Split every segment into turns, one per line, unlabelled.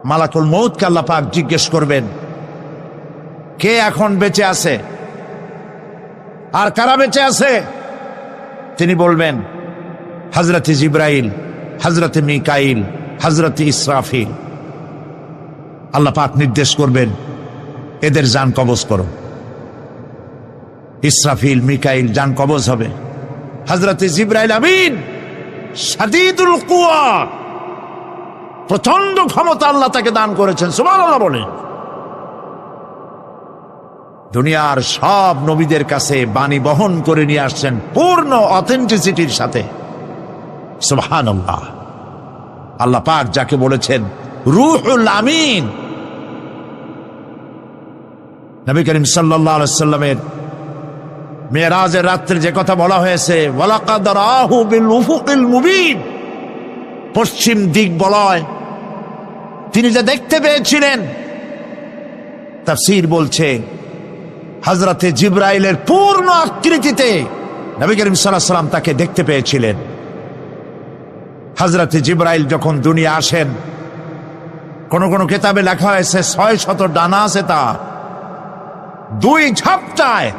মালাকুল মউতকে আল্লাহ পাক জিজ্ঞেস করবেন, কে এখন বেঁচে আছে আর কারা বেঁচে আছে? তিনি বলবেন হযরত জিবরাইল, হযরত মিকাইল, হযরত ইসরাফিল। আল্লাহ পাক নির্দেশ করবেন, এদের জান কবজ করো। ইসরাফিল, মিকাইল জান কবজ হবে। হযরত জিবরাইল আমিন শাদীদুল কুওয়া, প্রচন্ড ক্ষমতা আল্লাহ তাকে দান করেছেন, সুবহানাল্লাহ বলেন। দুনিয়ার সব নবীদের কাছে বাণী বহন করে নিয়ে আসছেন পূর্ণ অথেন্টিসিটির সাথে, সুবহানাল্লাহ। আল্লাহ পাক যাকে বলেছেন রূহুল আমিন, নবী করিম সাল্লাল্লাহু আলাইহি সাল্লামের মেরাজের রাত্রে যে কথা বলা হয়েছে, ওয়ালাকাদ রাহু বিল উফুকিল মুবিন, পশ্চিম দিক বলয় তিনি যে দেখতে পেয়েছিলেন, তাফসীর বলছে হযরতে জিবরাইলের পূর্ণ আকৃতিতে নবী করিম সাল্লাল্লাহু আলাইহি সাল্লাম তাকে দেখতে পেয়েছিলেন। হযরতে জিবরাইল যখন দুনিয়া আসেন, কোন কোন কিতাবে লেখা হয়েছে 600 ডানা আছে তার, 2 ঝাপটায়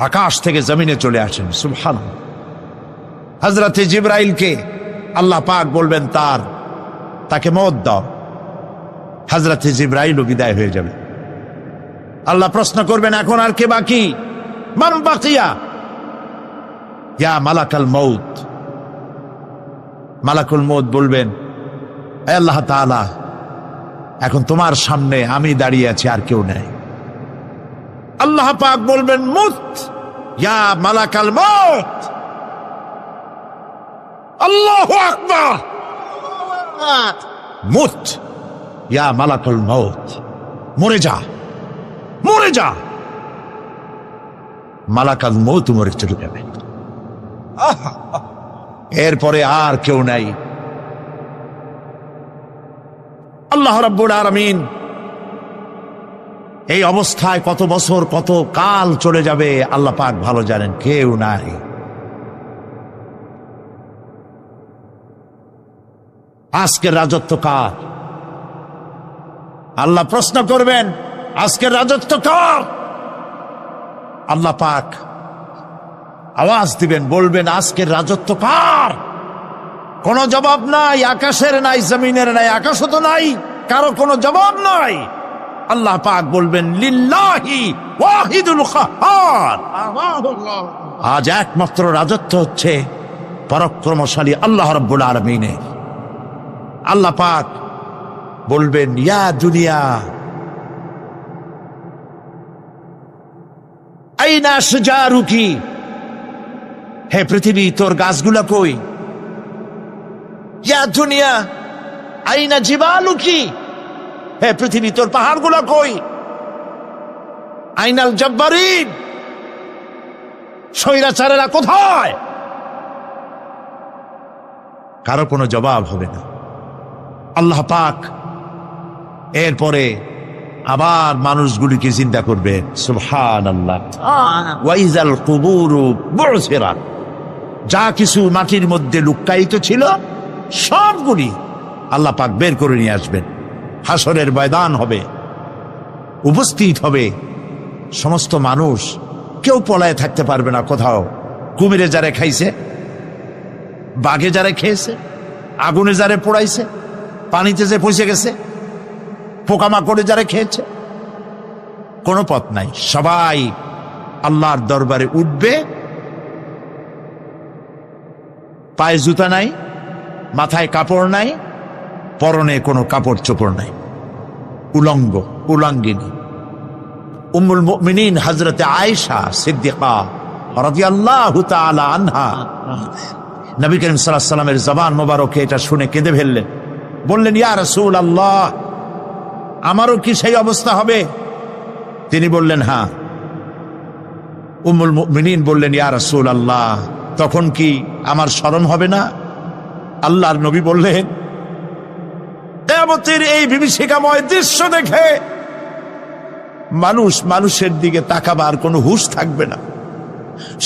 আকাশ থেকে জমিনে চলে আসেন, সুবহানাল্লাহ। হযরতে জিবরাইলকে আল্লাহ পাক বলবেন তাকে মওত দাও, হযরতে জিবরাইলও বিদায় হয়ে যাবে। আল্লাহ প্রশ্ন করবেন, এখন আর কে বাকি? মান বাকিয়া ইয়া মালাকাল মউত। মালাকুল মউত বলবেন, হে আল্লাহ তাআলা, এখন তোমার সামনে আমি দাঁড়িয়ে আছি, আর কেউ নেই। আল্লাহ পাক বলবেন, মুত ইয়া মালাকাল মউত। আল্লাহু আকবার, মুত ইয়া মালাকুল মউত, মরে যা, মরে যা। মালাকাল মউত মরে চলে যাবে, এরপরে আর কেউ নাই। আল্লাহ রাব্বুল আলামিন এই অবস্থায় কত বছর কত কাল চলে যাবে আল্লাহ পাক ভালো জানেন, কেউ নাই। আজকের রাজত্ব কার? আল্লাহ প্রশ্ন করবেন, আজকের রাজত্ব কার? আল্লাহ পাক আওয়াজ দিবেন, বলবেন, আজকের রাজত্ব কার? কোন জবাব নাই, আকাশের নাই, জমিনের নাই, আকাশও তো নাই, কারো কোনো জবাব নাই। আল্লাহ পাক বলবেন, লিল্লাহি ওয়াহিদুল কাহ্হার। আজ একমাত্র রাজত্ব হচ্ছে পরাক্রমশালী আল্লাহ রাব্বুল আলামিনের। আল্লাহ পাক বলবেন, ইয়া দুনিয়া আইনা শুজারুকি, হে পৃথিবী তোর গাছগুলা কই? ইয়া দুনিয়া আইনা জিবালুকি, হে পৃথিবী তোর পাহাড়গুলা কই? আইনাল জব্বারিন, স্বৈরাচারেরা কোথায়? কারো কোনো জবাব হবে না। আল্লাহ পাক এরপরে আবার মানুষগুলিকে জিন্দা করবেন, সুবহানাল্লাহ। ওয়াইজাল কুবুরু বুসিরাত, যা কিছু মাটির মধ্যে লুক্কায়িত ছিল সবগুলি আল্লাহ পাক বের করে নিয়ে আসবেন। হাসরের ময়দান হবে, উপস্থিত হবে সমস্ত মানুষ, কেউ পলায় থাকতে পারবে না কোথাও। কুমিরে যারে খাইছে, বাঘে যারে খেয়েছে, আগুনে যারে পোড়াইছে, পানিতে যে পচে গেছে, পোকামাকড়ে যারা খেয়েছে, কোনো পথ নাই। সবাই আল্লাহর দরবারে উঠবে, পায়ে জুতা নাই, মাথায় কাপড় নাই, পরনে কোনো কাপড় চোপড় নাই, উলঙ্গ উলঙ্গিনী। উম্মুল মুমিনিন হযরতে আয়েশা সিদ্দিকা রাদিয়াল্লাহু তাআলা আনহা, নবী করিম সাল্লাল্লাহু আলাইহি ওয়াসাল্লামের জবান মোবারকে এটা শুনে কেঁদে ফেললেন, বললেন, ইয়া রাসূলুল্লাহ, আমারও কি সেই অবস্থা হবে? তিনি বললেন, হ্যাঁ। উম্মুল মুমিনিন বললেন, ইয়া রাসূলুল্লাহ, তখন কি আমার শরম হবে না? আল্লাহর নবী বললেন, কিয়ামতের এই বিভীষিকাময় দৃশ্য দেখে মানুষ মানুষের দিকে তাকাবার কোনো হুঁশ থাকবে না।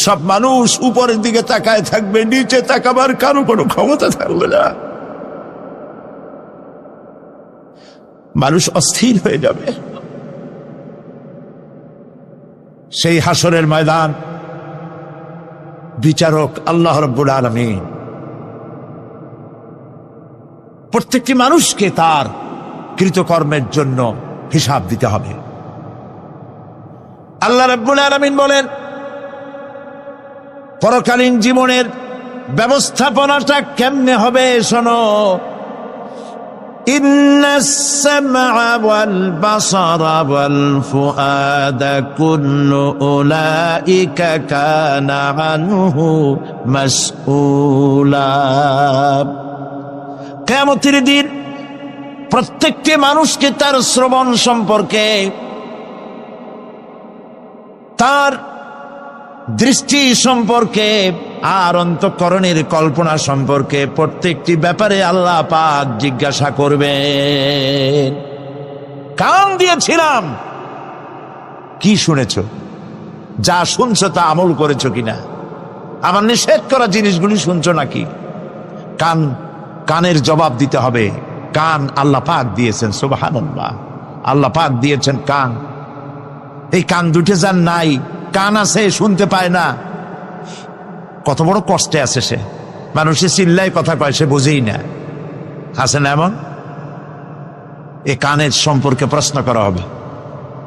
সব মানুষ উপরের দিকে তাকায় থাকবে, নিচে তাকাবার কারো কোনো ক্ষমতা থাকবে না। মানুষ অস্থির হয়ে যাবে। সেই হাসরের ময়দান, বিচারক আল্লাহ রাব্বুল আলামিন প্রত্যেকটি মানুষকে তার কৃতকর্মের জন্য হিসাব দিতে হবে। আল্লাহ রাব্বুল আলামিন বলেন, পরকালীন জীবনের ব্যবস্থাপনাটা কেমনে হবে শোনো। ইন্নাস সামআ ওয়াল বাসারা ওয়াল ফুআদা কুল্লু উলাইকা কানা আনহু মাসউলা। কিয়ামতের দিন প্রত্যেকটি মানুষকে তার শ্রবণ সম্পর্কে, তার দৃষ্টি সম্পর্কে, আর অন্তঃকরণের কল্পনা সম্পর্কে প্রত্যেকটি ব্যাপারে আল্লাহ পাক জিজ্ঞাসা করবেন। কান দিয়েছিলাম, কি শুনেছ? যা শুনছ তা আমল করেছ কিনা? আমার নিষেধ করা জিনিসগুলি শুনছো নাকি? কানের জবাব দিতে হবে। কান আল্লাহ পাক দিয়েছেন, সুবহানাল্লাহ। আল্লাহ পাক দিয়েছেন কান। এই কান দুটে যার নাই, কান আছে শুনতে পায় না, কত বড় কষ্টে আছে সে। মানুষে চিল্লায় কথা কয়, সে বুঝেই না। আছে না এমন? এই কানের সম্পর্কে প্রশ্ন করা হবে,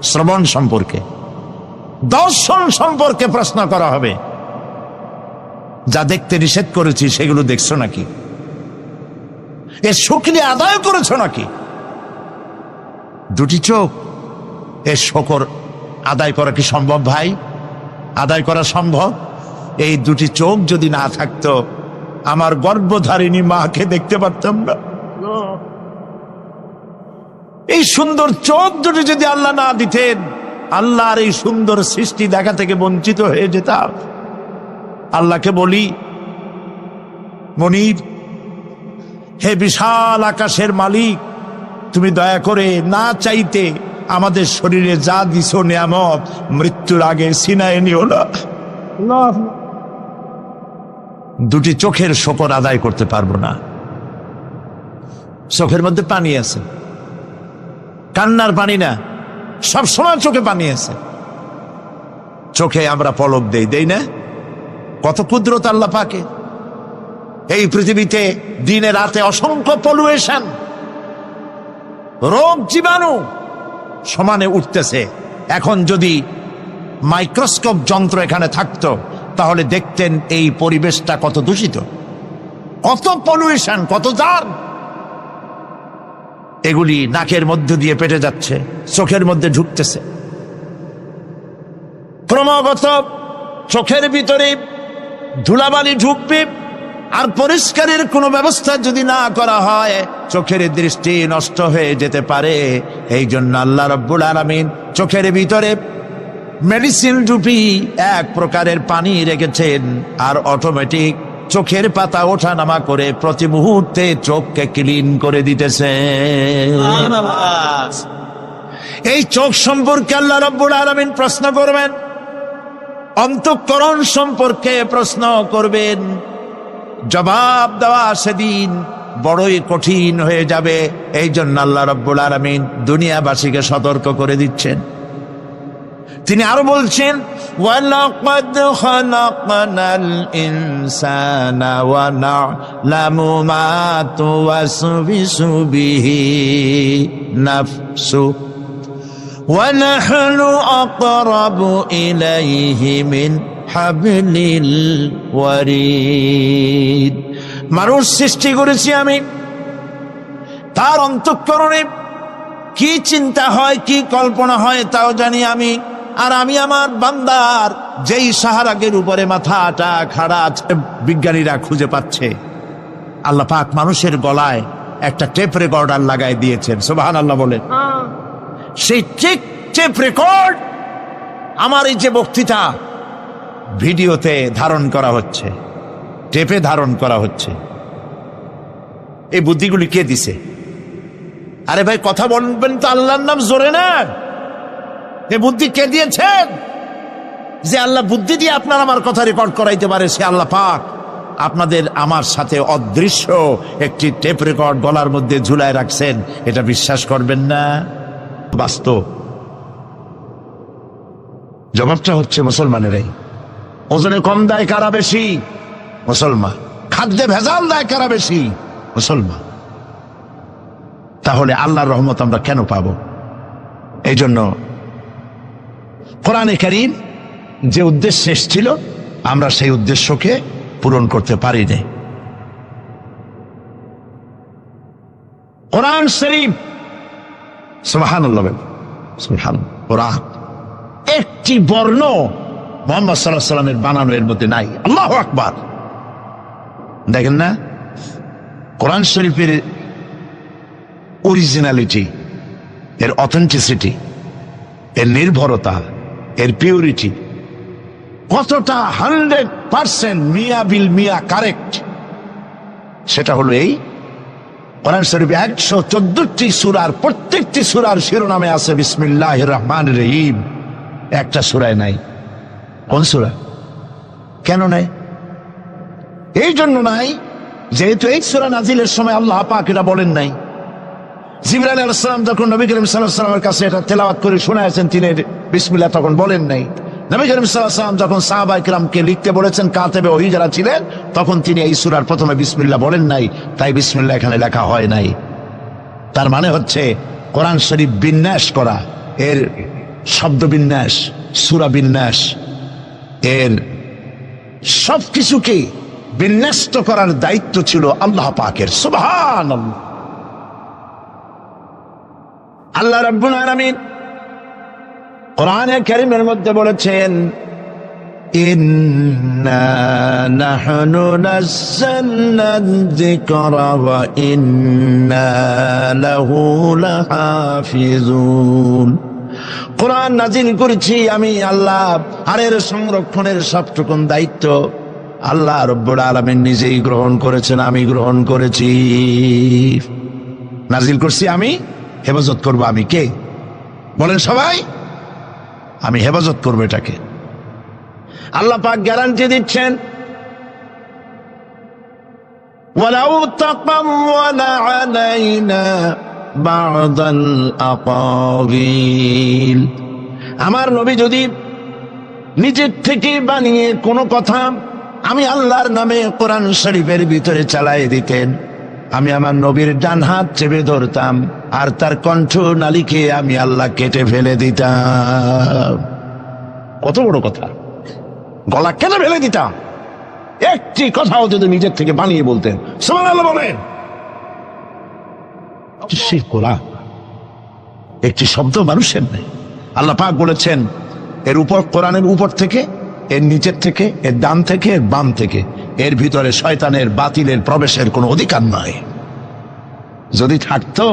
শ্রবণ সম্পর্কে, দর্শন সম্পর্কে প্রশ্ন করা হবে। যা দেখতে নিষেধ করেছি সেগুলো দেখছো নাকি? এর শুকরিয়া আদায় করেছো নাকি? দুটি চোখ, এর শকর আদায় করা কি সম্ভব ভাই? আদায় করা সম্ভব? এই দুটি চোখ যদি না থাকতো, আমার গর্ভধারিণী মাকে দেখতে পারতাম না। এই সুন্দর চোখ দুটি যদি আল্লাহ না দিতেন, আল্লাহর এই সুন্দর সৃষ্টি দেখা থেকে বঞ্চিত হয়ে যেতাম। আল্লাহকে বলি, মনির, হে বিশাল আকাশের মালিক, তুমি দয়া করে না চাইতে আমাদের শরীরে যা দিছো নিয়ামত, মৃত্যুর আগে সিনায় নিও না। দুটি চোখের শকর আদায় করতে পারবো না। চোখের মধ্যে পানি আছে, কান্নার পানি না, সব সময় চোখে পানি আছে। চোখে আমরা পলক দেই না? কত কুদরত আল্লাহ পাকে। এই পৃথিবীতে দিনে রাতে অসংখ্য পলুয়েশন, রোগ জীবাণু সমানে উঠতেছে। এখন যদি মাইক্রোস্কোপ যন্ত্র এখানে থাকতো, তাহলে দেখতেন এই পরিবেশটা কত দূষিত, কত পলুয়েশন, কত জার। এগুলি নাকের মধ্য দিয়ে পেটে যাচ্ছে, চোখের মধ্যে ঢুকতেছে। ক্রমাগত চোখের ভিতরে ধুলাবালি ঢুকবে, আর পরিষ্কারের কোনো ব্যবস্থা যদি না করা হয়, চোখের দৃষ্টি নষ্ট হয়ে যেতে পারে। এই জন্য আল্লাহ রাব্বুল আলামিন চোখের ভিতরে মেডিসিন রূপী এক প্রকারের পানি রেখেছেন, আর অটোমেটিক চোখের পাতা ওঠা নামা করে প্রতি মুহূর্তে চোখকে ক্লিন করে দিতেছে। এই চোখ সম্পর্কে আল্লাহ রাব্বুল আলামিন প্রশ্ন করবেন, অন্তঃকরণ সম্পর্কে প্রশ্ন করবেন। জবাব দেওয়া সেদিন বড়ই কঠিন হয়ে যাবে। এই জন্য আল্লাহ রাব্বুল আলামিন দুনিয়াবাসীকে সতর্ক করে দিচ্ছেন। তিনি আরো বলছেন, ওয়ালাকাদ খালাকনাল ইনসানা ওয়া না'লামু মা তুওয়াসবিসু বিহি নাফসু ওয়া নাহনু আকরাবু ইলাইহি মিন হাবলিল ওয়ারিদ। মানুষ সৃষ্টি করেছি আমি, তার অন্তঃকরণে কি চিন্তা হয়, কি কল্পনা হয় তাও জানি আমি। আর আমি আমার বান্দার যেই সাহারাগের উপরে মাথাটা খাড়া আছে, বিজ্ঞানীরা খুঁজে পাচ্ছে। আল্লাহ পাক মানুষের গলায় একটা টেপ রেকর্ডার লাগাই দিয়েছেন, সুবহানাল্লাহ বলেন। সেই টেপ রেকর্ড আমার এই যে বক্তৃতা ভিডিওতে ধারণ করা হচ্ছে, টেপে ধারণ করা হচ্ছে। এই বুদ্ধিগুলি কে দিছে? আরে ভাই, কথা বলবেন তো আল্লাহর নাম জোরে না। এ বুদ্ধি কে দিয়েছেন? যে আল্লাহ বুদ্ধি দিয়ে আপনার আমার কথা রেকর্ড করাইতে পারে, সে আল্লাহ পাক। আপনাদের আমার সাথে অদৃশ্য একটি টেপ রেকর্ড গলার মধ্যে ঝুলায় রাখছেন, এটা বিশ্বাস করবেন না? বাস্তব। জবাবটা হচ্ছে মুসলমানেরাই। ওজনে কম দেয় কারা বেশি? মুসলমান। খাদ্যে ভেজাল দেয় কারা বেশি? মুসলমান। তাহলে আল্লাহর রহমত আমরা কেন পাবো? এই জন্য কোরআনে কারীম যে উদ্দেশ্য এসেছিল, আমরা সেই উদ্দেশ্যকে পূরণ করতে পারিনি। কোরআন শরীফ, সুবহানাল্লাহ, সুবহানাল্লাহ, কোরআন একটি বর্ণ মুহাম্মদ সাল্লাল্লাহু আলাইহি ওয়াসাল্লামের বানানো এর মধ্যে নাই। আল্লাহু আকবার। দেখেন না কোরআন শরীফের অরিজিনালিটি, এর অথেন্টিসিটি, এর নির্ভরতা, এর পিউরিটি কতটা 100% মিয়া বিল মিয়া কারেক্ট। সেটা হলো এই কোরআন শরীফে 114টি সূরার প্রত্যেকটি সূরার শিরোনামে আছে বিসমিল্লাহির রহমানির রহিম। একটা সূরায় নাই। কোন সূরা? কেন নাই? এই জন্য নাই যেহেতু এই সূরা নাজিলের সময় আল্লাহ পাক এটা বলেন নাই। জিবরাইল আলাইহিস সালাম যখন নবী করিম সাল্লাল্লাহু আলাইহি ওয়াসাল্লামের কাছে এটা তেলাওয়াত করে শোনায়েছেন, তিনি বিসমিল্লাহ তখন বলেন নাই। নবী করিম সাল্লাল্লাহু আলাইহি ওয়াসাল্লাম যখন সাহাবায়ে কিরামকে লিখতে বলেছেন, কাতেবে ওহী যারা ছিলেন, তখন তিনি এই সূরার প্রথমে বিসমিল্লাহ বলেন নাই, তাই বিসমিল্লাহ এখানে লেখা হয় নাই। তার মানে হচ্ছে কোরআন শরীফ বিন্যাস করা, এর শব্দ বিন্যাস, সূরা বিন্যাস, এর সবকিছুকে বিন্যস্ত করার দায়িত্ব ছিল আল্লাহ পাকের। সুবহানাল্লাহ। আল্লাহ রাব্বুল আলামিন কোরআনে কারীমের মধ্যে বলেছেন, ইন্না নাহনু নাযালনা যিকরা ওয়া ইন্না লাহু লাহাফিজুন। কোরআন নাজিল করেছি আমি আল্লাহ, আর এর সংরক্ষণের সবটুকুন দায়িত্ব আল্লাহ রাব্বুল আলামিন নিজেই গ্রহণ করেছেন, আমি গ্রহণ করেছি। নাজিল করছি আমি, হেফাজত করবো আমি। কে বলেন সবাই? আমি হেফাজত করবো এটাকে। আল্লাহ পাক গ্যারান্টি দিচ্ছেন, ওয়ালাউ তাকাওয়ালা আলাইনা বা'দাল আকাবিল। আমার নবী যদি নিজের থেকে বানিয়ে কোনো কথা আমি আল্লাহর নামে কোরআন শরীফের ভিতরে চালাই দিতেন, আমি আমার নবীর ডান হাত চেপে ধরতাম, আর তার কণ্ঠ নালীকে আমি আল্লাহ কেটে ফেলে দিতাম। কত বড় কথা! গলা কেটে ফেলে দিতাম। একটি কথাও যদি নিজের থেকে বানিয়ে বলতেন, সুবহানাল্লাহ বলেন। কোরআন একটি শব্দ মানুষের নেই। আল্লাহ পাক বলেছেন, এর উপর, কোরআনের উপর থেকে, এর নিচের থেকে, এর ডান থেকে, এর বাম থেকে, এর ভিতরে শয়তানের বাতিলের প্রবেশের কোনো অধিকার নয়। যদি থাকতো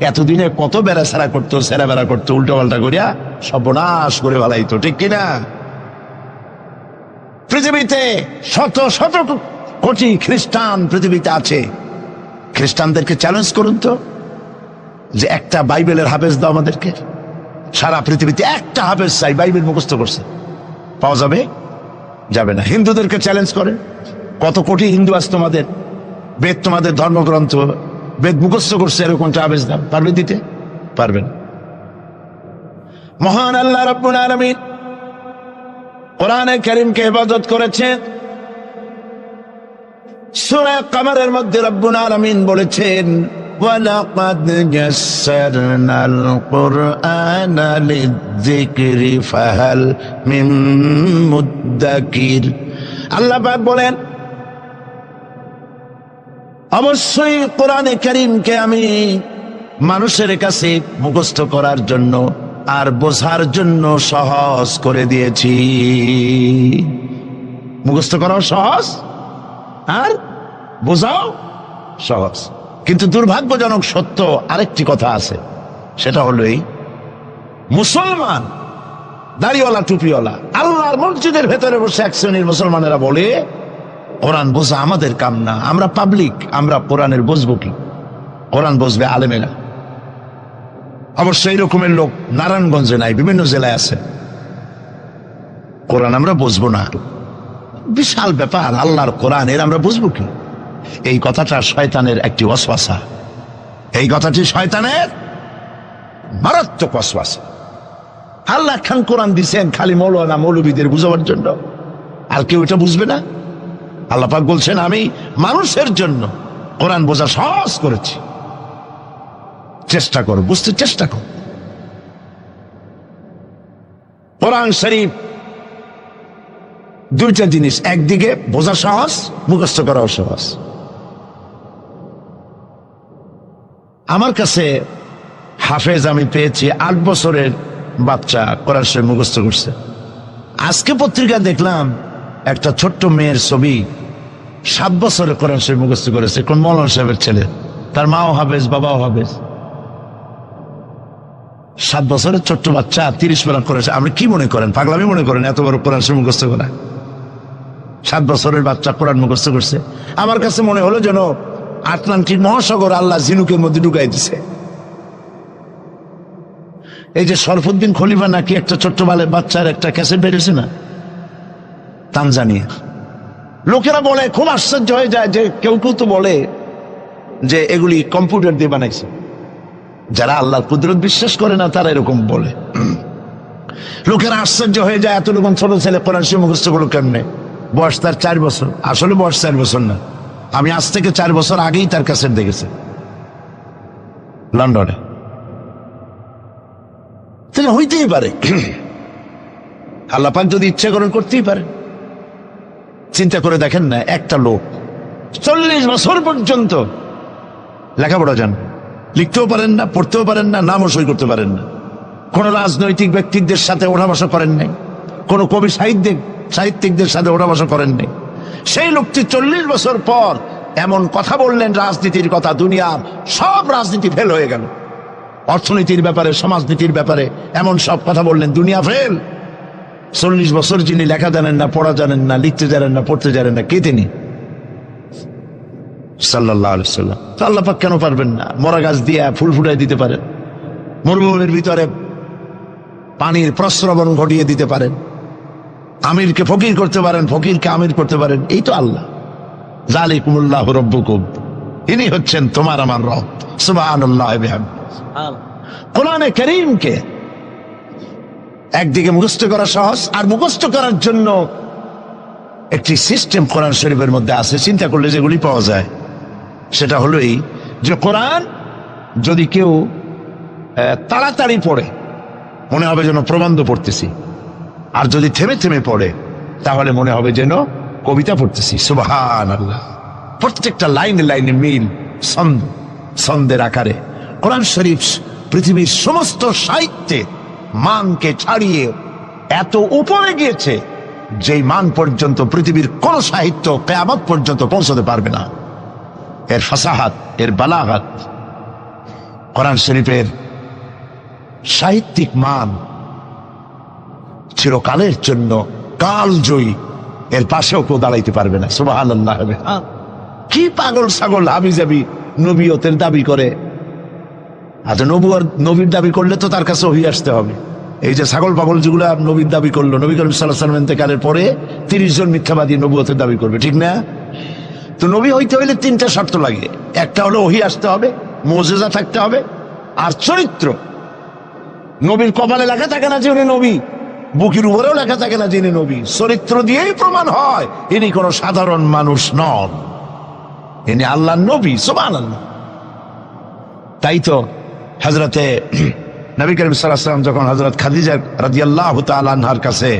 এতদিনে কত বেড়া সেরা করতো, সেরা বেড়া করতো, উল্টো পাল্টা করিয়া সর্বনাশ করে ফেলাইতো, ঠিক কিনা? পৃথিবীতে শত শত কোটি খ্রিস্টান পৃথিবীতে আছে। খ্রিস্টানদেরকে চ্যালেঞ্জ করুন তো, যে একটা বাইবেলের হাফেজ দাও আমাদেরকে। সারা পৃথিবীতে একটা হাফেজ চাই, বাইবেল মুখস্থ করছে, পাওয়া যাবে? যাবে না। হিন্দুদেরকে চ্যালেঞ্জ করে, কত কোটি হিন্দু আছে তোমাদের, বেদ তোমাদের ধর্মগ্রন্থ, বেদ মুখস্থ করছে, এরকম হাফেজ দাও, পারবে দিতে? পারবেন। মহান আল্লাহ রাব্বুল আলামিন কোরআনে কারীমকে হেফাজত করেছেন। সূরা কমরের মধ্যে রাব্বুল আলামিন বলেছেন, ওয়ালাকাদ ইয়াসসারনাল কুরআনা লিযিকরি ফাহাল মিন মুদ্দাকির। আল্লাহ পাক বলেন, অবশ্যই কোরআনে কারীমকে আমি মানুষের কাছে মুখস্থ করার জন্য আর বোঝার জন্য সহজ করে দিয়েছি। মুখস্থ করাও সহজ আর বোঝাও সহজ। কিন্তু দুর্ভাগ্যজনক সত্য আরেকটি কথা আছে, সেটা হলো এই, মুসলমান দাড়িওয়ালা টুপিওয়ালা আল্লাহর মসজিদের ভেতরে বসে এক শ্রেণীর মুসলমানেরা বলে, কোরআন বোঝা আমাদের কাম না, আমরা পাবলিক, আমরা কোরআনের বুঝবো কি? কোরআন বুঝবে আলেমেরা। অবশ্য এই রকমের লোক নারায়ণগঞ্জে নাই, বিভিন্ন জেলায় আছে। কোরআন আমরা বুঝবো না, বিশাল ব্যাপার, আল্লাহর কোরআন, এর আমরা বুঝবো কি? এই কথাটা শয়তানের একটি ওয়াসওয়াসা, এই কথাটি শয়তানের মারাত্মক ওয়াসওয়াসা। আল্লাহ খান কোরআন দিছেন খালি মৌলানা মৌলবীদের বুঝাবার জন্য, আর কেউ এটা বুঝবে না। আল্লাহ পাক বলছেন আমি মানুষের জন্য কোরআন বোঝা সহজ করেছি, চেষ্টা করো, বুঝতে চেষ্টা করো। কোরআন শরীফ দুইটা জিনিস, একদিকে বোঝা সহজ, মুখস্থ করাও সহজ। আমার কাছে হাফেজ আমি পেয়েছি 8 বছরের বাচ্চা কোরআন শরীফ মুখস্থ করছে। আজকে পত্রিকা দেখলাম একটা ছোট্ট মেয়ের ছবি, 7 বছরের কোরআন শরীফ মুখস্থ করেছে, কোন মৌলানা সাহেবের ছেলে, তার মাও হাফেজ বাবাও হাফেজ। 7 বছরের ছোট্ট বাচ্চা 30 পারা করেছে। আপনি কি মনে করেন, পাগলামি মনে করেন এত বড় কোরআন শরীফ মুখস্থ করা? 7 বছরের বাচ্চা কোরআন মুখস্থ করছে। আমার কাছে মনে হলো যেন আটলান্টিক মহাসাগর আল্লাহ ঝিনুকের মধ্যে ঢুকাই দিছে। এই যে শরফুদ্দিন খলিফা নাকি একটা ছোট্ট বাচ্চার একটা ক্যাসেট বেরিয়েছে না, তানজানিয়া। লোকেরা বলে, খুব আশ্চর্য হয়ে যায় যে কেউ কেউ তো বলে যে এগুলি কম্পিউটার দিয়ে বানাইছে। যারা আল্লাহর কুদরত বিশ্বাস করে না তারা এরকম বলে। লোকেরা আশ্চর্য হয়ে যায়, এত লোক ছোট ছেলে কোরআন শরীফ মুখস্থ করলো কেমনে? বয়স তার 4 বছর। আসলে বয়স 4 বছর না, আমি আজ থেকে 4 বছর আগেই তার ক্যাসেট দেখেছি লন্ডনে। তাহলে হইতেই পারে, আল্লাহ পাক যদি ইচ্ছা করেন করতেই পারে। চিন্তা করে দেখেন না, একটা লোক 40 বছর পর্যন্ত লেখাপড়া জান, লিখতেও পারেন না, পড়তেও পারেন না, নামও সই করতে পারেন না, কোন রাজনৈতিক ব্যক্তিদের সাথে ওঠা বসা করেন নাই, কোন কবি সাহিত্যিকদের সাথে ওঠা বসা করেন নাই। সেই লোকটি 40 বছর পর এমন কথা বললেন রাজনীতির কথা, দুনিয়ার সব রাজনীতি ফেল হয়ে গেল। অর্থনীতির ব্যাপারে, সমাজনীতির ব্যাপারে এমন সব কথা বললেন, দুনিয়া ফেল। 40 বছর যিনি লেখা জানেন না, পড়া জানেন না, লিখতে জানেন না, পড়তে জানেন না, কে তিনি? সাল্লাল্লাহু আলাইহি সাল্লাম। তো আল্লাহ পাক কেন পারবেন না? মরা গাছ দিয়ে ফুল ফুটাই দিতে পারেন, মরুভূমির ভিতরে পানির প্রস্রবণ ঘটিয়ে দিতে পারেন, আমিরকে ফকির করতে পারেন, ফকিরকে আমির করতে পারেন। এই তো আল্লাহ। যালিকুমুল্লাহু রাব্বুকুম, ইনি হচ্ছেন তোমার আমার রব। সুবহানাল্লাহি বিহামদিহি। কোরআনে কারীমকে একদিকে মুখস্থ করা সহজ, আর মুখস্থ করার জন্য একটি সিস্টেম কোরআন শরীফের মধ্যে আছে, চিন্তা করলে যেগুলি পাওয়া যায়। সেটা হলো এই যে কোরআন যদি কেউ তাড়াতাড়ি পড়ে মনে হবে যেন প্রবন্ধ পড়তেছি, আর যদি থেমে থেমে পড়ে তাহলে মনে হবে যেন কবিতা পড়তেছি। সুবহানাল্লাহ। প্রত্যেকটা লাইনে লাইনে মিল, ছন্দের আকারে কোরআন শরীফ পৃথিবীর সমস্ত সাহিত্যে মানকে ছাড়িয়ে এত উপরে গিয়েছে যেই মান পর্যন্ত পৃথিবীর কোন সাহিত্য কিয়ামত পর্যন্ত পৌঁছতে পারবে না। এর ফাসাহাত, এর বালাগাত, কোরআন শরীফের সাহিত্যিক মান চিরকালের জন্য কালজয়ী, এর পাশেও কেউ দাঁড়াইতে পারবে না। সুবহানাল্লাহ। কি পাগল ছাগল হাবিজাবি নবীয়তের দাবি করে। আচ্ছা, নবীর দাবি করলে তো তার কাছে ওহী আসতে হবে। এই যে ছাগল পাগল যেগুলা নবীর দাবি করলো, নবী করিম সাল্লাল্লাহু আলাইহি ওয়াসাল্লাম ইন্তেকালের পরে 30 জন মিথ্যাবাদী নবুয়তের দাবি করবে, ঠিক না? তো নবী হইতে হইলে 3টা শর্ত লাগে। একটা হলো ওহী আসতে হবে, মুজিজা থাকতে হবে, আর চরিত্র। নবীর কপালে লেখা থাকে না যে উনি নবী, বুকের উপরেও লেখা থাকে না যে ইনি নবী। চরিত্র দিয়েই প্রমাণ হয় ইনি কোনো সাধারণ মানুষ নন, ইনি আল্লাহর নবী। সুবহানাল্লাহ। তাই তো হযরতে নবী করিম সাল্লাল্লাহু আলাইহি ওয়াসাল্লাম যখন হযরত খাদিজা রাদিয়াল্লাহু তাআলা আনহার কাছে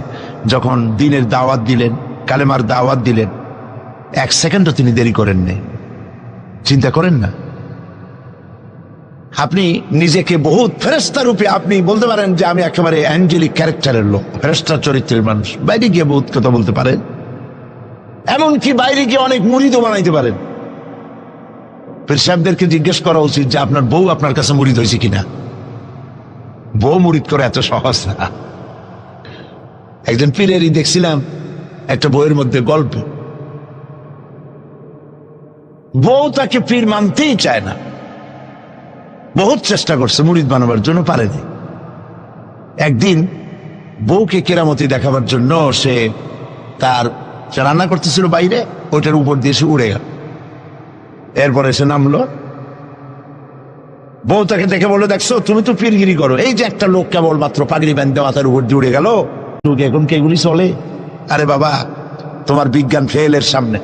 যখন দ্বীনের দাওয়াত দিলেন, কালেমার দাওয়াত দিলেন, 1 সেকেন্ডও তিনি দেরি করেন নাই। চিন্তা করেন না, আপনি নিজেকে বহুত ফেরেশতা রূপে আপনি বলতে পারেন যে আমি একেবারে অ্যাঞ্জেলিক ক্যারেক্টারের লোক, ফেরেশতা চরিত্রের মানুষ। বাইরে গিয়ে বহুত কথা বলতে পারেন, এমনকি বাইরে গিয়ে অনেক মুরিদও বানাইতে পারেন। পীর সাহেবদেরকে জিজ্ঞেস করা উচিত যে আপনার বউ আপনার কাছে মুরিদ হয়েছে কিনা। বউ মুরিদ করে এত সহজ না। একজন পীরেরই দেখছিলাম একটা বইয়ের মধ্যে গল্প, বউ তাকে পীর মানতেই চায় না, বহুত চেষ্টা করছে মুরিদ বানাবার জন্য, পারেনি। একদিন বউকে কেরামতি দেখাবার জন্য সে তার সে রান্না করতেছিল বাইরে, ওইটার উপর দিয়ে সে উড়ে গেল। এরপরে সে নামলো, বউ তাকে দেখে বলে, দেখছো তুমি তো পীরগিরি করো, এই যে একটা লোক কেবলমাত্র পাগড়ি বাঁধতে মাথার উপর দিয়ে উড়ে গেল, এখন কি এগুলি চলে? আরে বাবা, তোমার বিজ্ঞান ফেলের সামনে।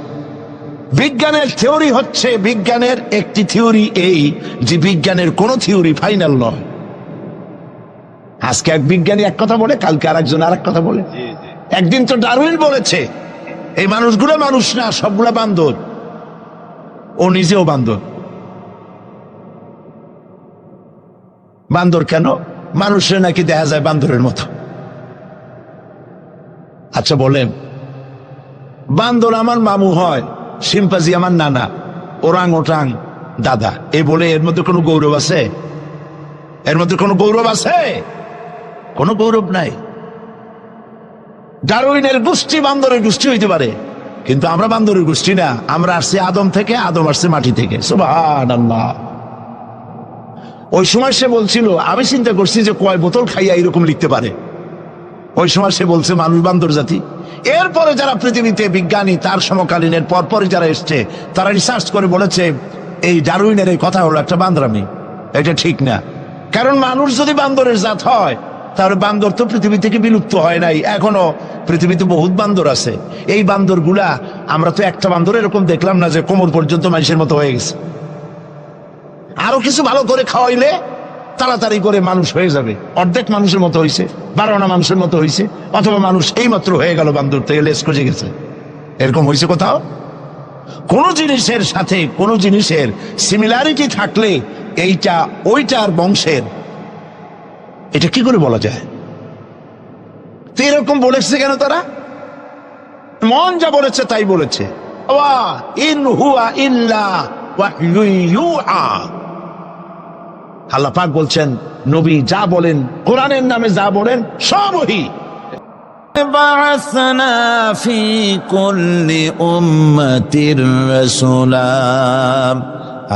বিজ্ঞানের থিওরি হচ্ছে, বিজ্ঞানের একটি থিওরি এই যে বিজ্ঞানের কোন থিওরি ফাইনাল নয়। আজকে এক বিজ্ঞানী এক কথা বলে, কালকে আরেকজন আরেক কথা বলে। একদিন তো ডারউইন বলেছে এই মানুষগুলো মানুষ না, সবগুলা বান্দর। ও নিজেও বান্দর। বান্দর কেন? মানুষের নাকি দেখা যায় বান্দরের মতো। আচ্ছা বলেন, বান্দর আমার মামু হয়, শিম্পাজি আমার নানা, ওরাং ওটাং দাদা, এ বলে এর মধ্যে কোনো গৌরব আছে? এর মধ্যে কোনো গৌরব আছে? কোনো গৌরব নাই। ডারউইনের গোষ্ঠী বান্দরের গোষ্ঠী হইতে পারে, কিন্তু আমরা বান্দরের গোষ্ঠী না। আমরা আসছি আদম থেকে, আদম আসছে মাটি থেকে। সুবহানাল্লাহ। ওই সময় সে বলছিল, আমি চিন্তা করছি যে কয় বোতল খাইয়া এরকম লিখতে পারে। ওই সময় সে বলছে মানুষ বান্দর জাতি। এরপরে যারা পৃথিবীতে বিজ্ঞানী, তার সমকালীনের পরপরই যারা এসছে, তারা রিসার্চ করে বলেছে এই ডারউইনের এই কথা হলো একটা বান্দরামি, এটা ঠিক না। কারণ মানুষ যদি বান্দরের জাত হয়, তাহলে বান্দর তো পৃথিবী থেকে বিলুপ্ত হয় নাই, এখনো পৃথিবীতে বহুত বান্দর আছে। এই বান্দর গুলা, আমরা তো একটা বান্দর এরকম দেখলাম না যে কোমর পর্যন্ত মানুষের মতো হয়ে গেছে। আরো কিছু ভালো করে খাওয়াইলে তাড়াতাড়ি করে মানুষ হয়ে যাবে। অর্ধেক মানুষের মতো হয়েছে, 12 মানুষের মতো হয়েছে, অথবা মানুষ এই মাত্র হয়ে গেল বান্দর থেকে লেস কজে গেছে। এরকম হয়েছে কোথাও? কোন জিনিসের সাথে কোন জিনিসের সিমিলারিটি থাকলে এইটা ওইটার বংশের, এটা কি করে বলা যায়? তো এরকম বলেছে কেন তারা? মন যা বলেছে তাই বলেছে। ইন হুয়া ইল্লা ওয়াহয়ুন ইউহা। আল্লাহ পাক বলছেন, নবী যা বলেন, কোরআনের নামে যা বলেন, সব ওহী।
বা'আসনা ফি কুল্লি উম্মাতির রাসূলা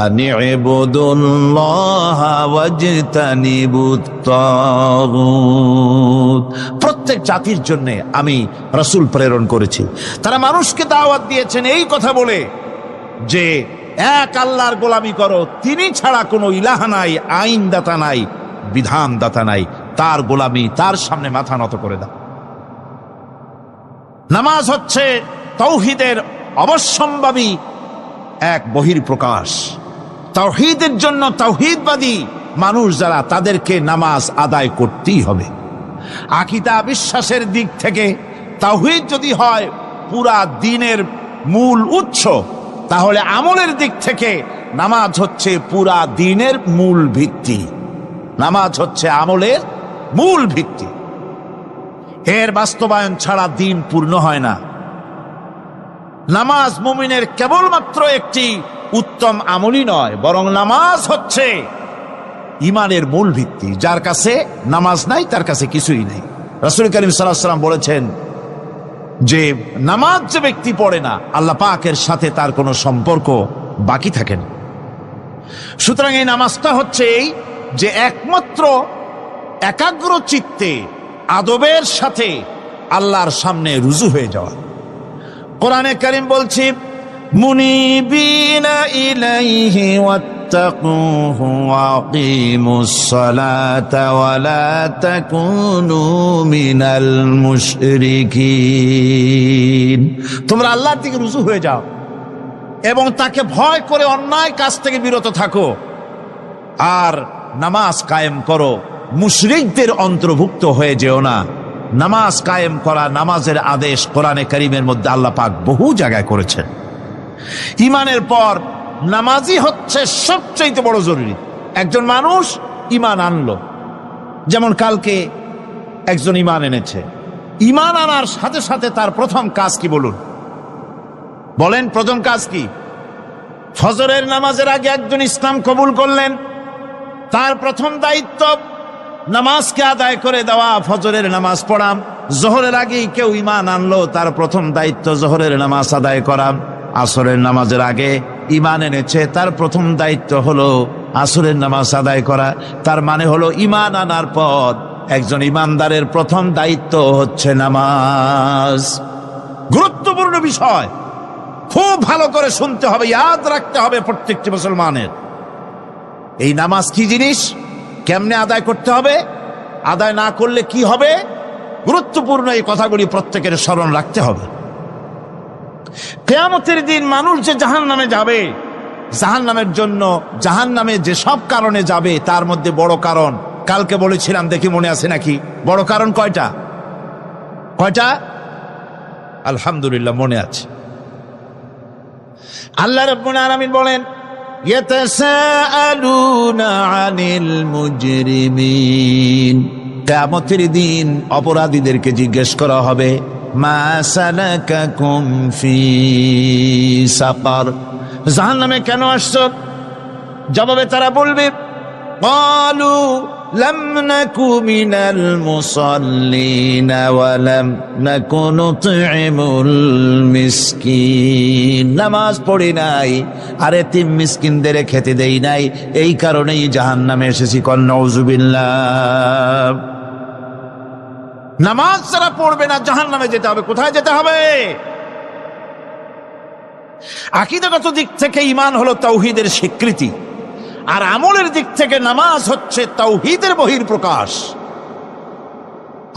আন ইবুদুল্লাহা ওয়াজতানিবুত তাগুত।
প্রত্যেক জাতির জন্য আমি রাসূল প্রেরণ করেছি। তারা মানুষকে দাওয়াত দিয়েছেন এই কথা বলে যে এক আল্লাহর গোলামি করো, তিনি ছাড়া কোনো ইলাহ নাই, আইনদাতা নাই, বিধানদাতা নাই, তার গোলামি, তার সামনে মাথা নত করে দাও। নামাজ হচ্ছে তাওহীদের অবশ্যম্ভাবী এক বহির্প্রকাশ। তাওহীদের জন্য তাওহীদবাদী মানুষ যারা, তাদেরকে নামাজ আদায় করতেই হবে। আকীদা বিশ্বাসের দিক থেকে তাওহীদ যদি হয় পুরা দ্বীনের মূল উৎস, তাহলে আমলের দিক থেকে নামাজ হচ্ছে পুরা দ্বীনের মূল ভিত্তি। নামাজ হচ্ছে আমলের মূল ভিত্তি। এর বাস্তবায়ন ছাড়া দ্বীন পূর্ণ হয় না। নামাজ মুমিনের কেবলমাত্র একটি উত্তম আমলই নয়, বরং নামাজ হচ্ছে ঈমানের মূল ভিত্তি। যার কাছে নামাজ নাই, তার কাছে কিছুই নেই। রাসূল করিম সাল্লাল্লাহু আলাইহি ওয়াসাল্লাম বলেছেন যে নামাজ যে ব্যক্তি পড়ে না, আল্লাহ পাকের সাথে তার কোনো সম্পর্ক বাকি থাকে না। সুতরাং এই নামাজটা হচ্ছে এই যে একমাত্র একাগ্র চিত্তে আদবের সাথে আল্লাহর সামনে রুজু হয়ে যাওয়া। কোরআনে কারীম বলছে, মুনিবিনা ইলাইহি ওয়াত্তাকুহু ওয়া আকিমুস সালাতা ওয়া লা তাকুনু মিনাল মুশরিকিন। তোমরা আল্লাহর দিকে রুজু হয়ে যাও এবং তাকে ভয় করে অন্যায় কাজ থেকে বিরত থাকো, আর নামাজ কায়েম করো, মুশরিকদের অন্তর্ভুক্ত হয়ে যেও না। নামাজ কায়েম করা, নামাজের আদেশ কোরআনে কারীমের মধ্যে আল্লাহ পাক বহু জায়গায় করেছেন। ঈমানের পর নামাজই হচ্ছে সবচেয়ে বড় জরুরি। একজন মানুষ ঈমান আনলো, যেমন কালকে একজন ঈমান এনেছে, ঈমান আনার সাথে সাথে তার প্রথম কাজ কি বলুন? বলেন প্রথম কাজ কি? ফজরের নামাজের আগে একজন ইসলাম কবুল করলেন, তার প্রথম দায়িত্ব নামাজকে আদায় করে দেওয়া, ফজরের নামাজ পড়া। জোহরের আগেই কেউ ঈমান আনলো, তার প্রথম দায়িত্ব জোহরের নামাজ আদায় করা। আসরের নামাজের আগে ঈমান এনেছে, তার প্রথম দায়িত্ব হলো আসরের নামাজ আদায় করা। তার মানে হলো ঈমান আনার পর একজন ঈমানদারের প্রথম দায়িত্ব হচ্ছে নামাজ। গুরুত্বপূর্ণ বিষয়, খুব ভালো করে শুনতে হবে, ইয়াদ রাখতে হবে প্রত্যেকটি মুসলমানের। এই নামাজ কি জিনিস, কেমনে আদায় করতে হবে, আদায় না করলে কি হবে, গুরুত্বপূর্ণ এই কথাগুলি প্রত্যেকের স্মরণ রাখতে হবে। কিয়ামতের দিন মানুষ যে জাহান্নামে যাবে, জাহান্নামের জন্য, জাহান্নামে যে সব কারণে যাবে তার মধ্যে বড় কারণ কালকে বলেছিলাম, দেখি মনে আছে নাকি, বড় কারণ কয়টা? আলহামদুলিল্লাহ মনে আছে। আল্লাহ রাব্বুল আলামিন বলেন, ইয়াতাসাআলুনা আনিল মুজরিমিন, কিয়ামতের দিন অপরাধীদেরকে জিজ্ঞেস করা হবে, মা সালাকাকুম ফি সাকার, জাহান্নামে কেন আসছো? জবাবে তারা বলবে, ক্বালু লাম নাকু মিনাল মুসাল্লিনা ওয়া লাম নাকু নুতঈমুল মিসকিন, নামাজ পড়ি নাই আর এতিম মিসকিনদের খেতে দেই নাই, এই কারণেই জাহান্নামে এসেছি। কল নাউযুবিল্লাহ। নামাজ যারা পড়বে না জাহান্নামে যেতে হবে। কোথায় যেতে হবে? আকীদাগত দিক থেকে ঈমান হলো তাওহীদের স্বীকৃতি, আর আমলের দিক থেকে নামাজ হচ্ছে তাওহীদের বহিঃপ্রকাশ।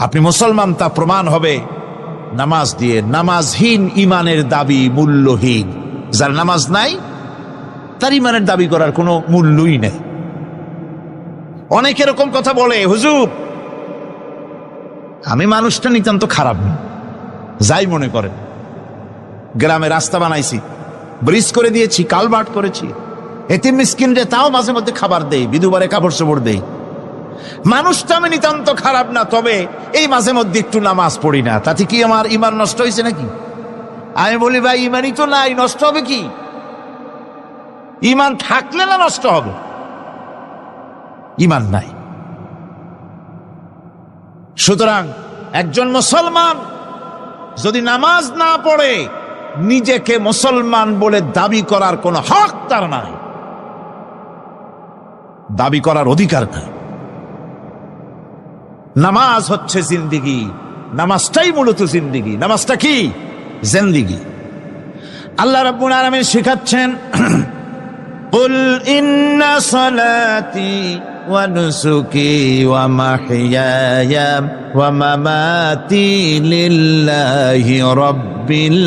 আপনি মুসলমান তা প্রমাণ হবে নামাজ দিয়ে। নামাজহীন ঈমানের দাবি মূল্যহীন। যার নামাজ নাই তার ঈমানের দাবি করার কোনো মূল্যই নেই। অনেক এরকম কথা বলে, হুজুর আমি মানুষটা নিতান্ত খারাপ না, যাই মনে করেন, গ্রামে রাস্তা বানাইছি, ব্রিজ করে দিয়েছি, কালভার্ট করেছি, এতিম মিসকিনরে তাও মাঝে মধ্যে খাবার দেই, বিধবারে কাপড় চোপড় দেই, মানুষটা আমি নিতান্ত খারাপ না, তবে এই মাঝে মধ্যে একটু নামাজ পড়ি না, তাতে কি আমার ঈমান নষ্ট হয়েছে নাকি? আমি বলি, ভাই ঈমানই তো নাই, নষ্ট হবে কি? ঈমান থাকলে না নষ্ট হবে? ঈমান নাই। সুতরাং একজন মুসলমান যদি নামাজ না পড়ে, নিজেকে মুসলমান বলে দাবি করার কোনো হক তার নাই, দাবি করার অধিকার নাই। নামাজ হচ্ছে জিন্দিগি, নামাজটাই মূলত জিন্দিগি। নামাজটা কি? জিন্দিগি। আল্লাহ রাব্বুল আলামিন শেখাচ্ছেন, কুল ইন্না সালাতি ওয়া নুসুকি ওয়া মাহইয়ায়া ওয়া মামাতি লিল্লাহি রাব্বিল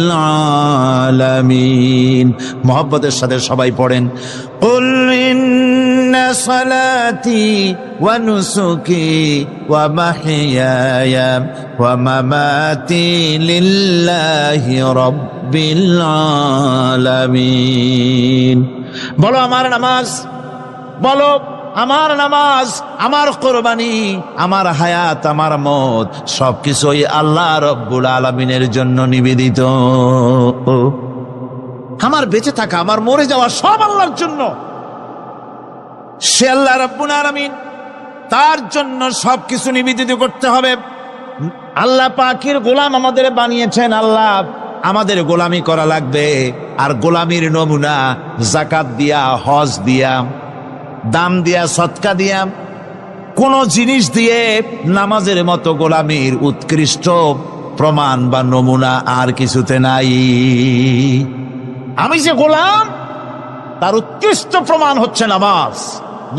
আলামিন। মুহাব্বতের সাথে সবাই পড়েন, কুল ইন্না সালাতি ওয়া নুসুকি ওয়া মাহইয়ায়া ওয়া মামাতি লিল্লাহি রাব্বিল আলামিন। বলো আমার নামাজ, বলো আমার নামাজ, আমার কোরবানি, আমার হায়াত, আমার মত সবকিছুই আল্লাহ রব্বুল আলামিনের জন্য নিবেদিত। আমার বেঁচে থাকা, আমার মরে যাওয়া সব আল্লাহর জন্য। সে আল্লাহ রব্বুল আলামিন, তার জন্য সবকিছু নিবেদিত করতে হবে। আল্লাহ পাকের গোলাম আমাদের বানিয়েছেন, আল্লাহ আমাদের গোলামি করা লাগবে। আর গোলামির নমুনা যাকাত দিয়া, হজ দিয়া, দাম দিয়া, সদকা দিয়া, কোন জিনিস দিয়ে নামাজের মতো গোলামির উৎকৃষ্ট প্রমাণ বা নমুনা আর কিছুতে নাই। আমি যে গোলাম তার উৎকৃষ্ট প্রমাণ হচ্ছে নামাজ।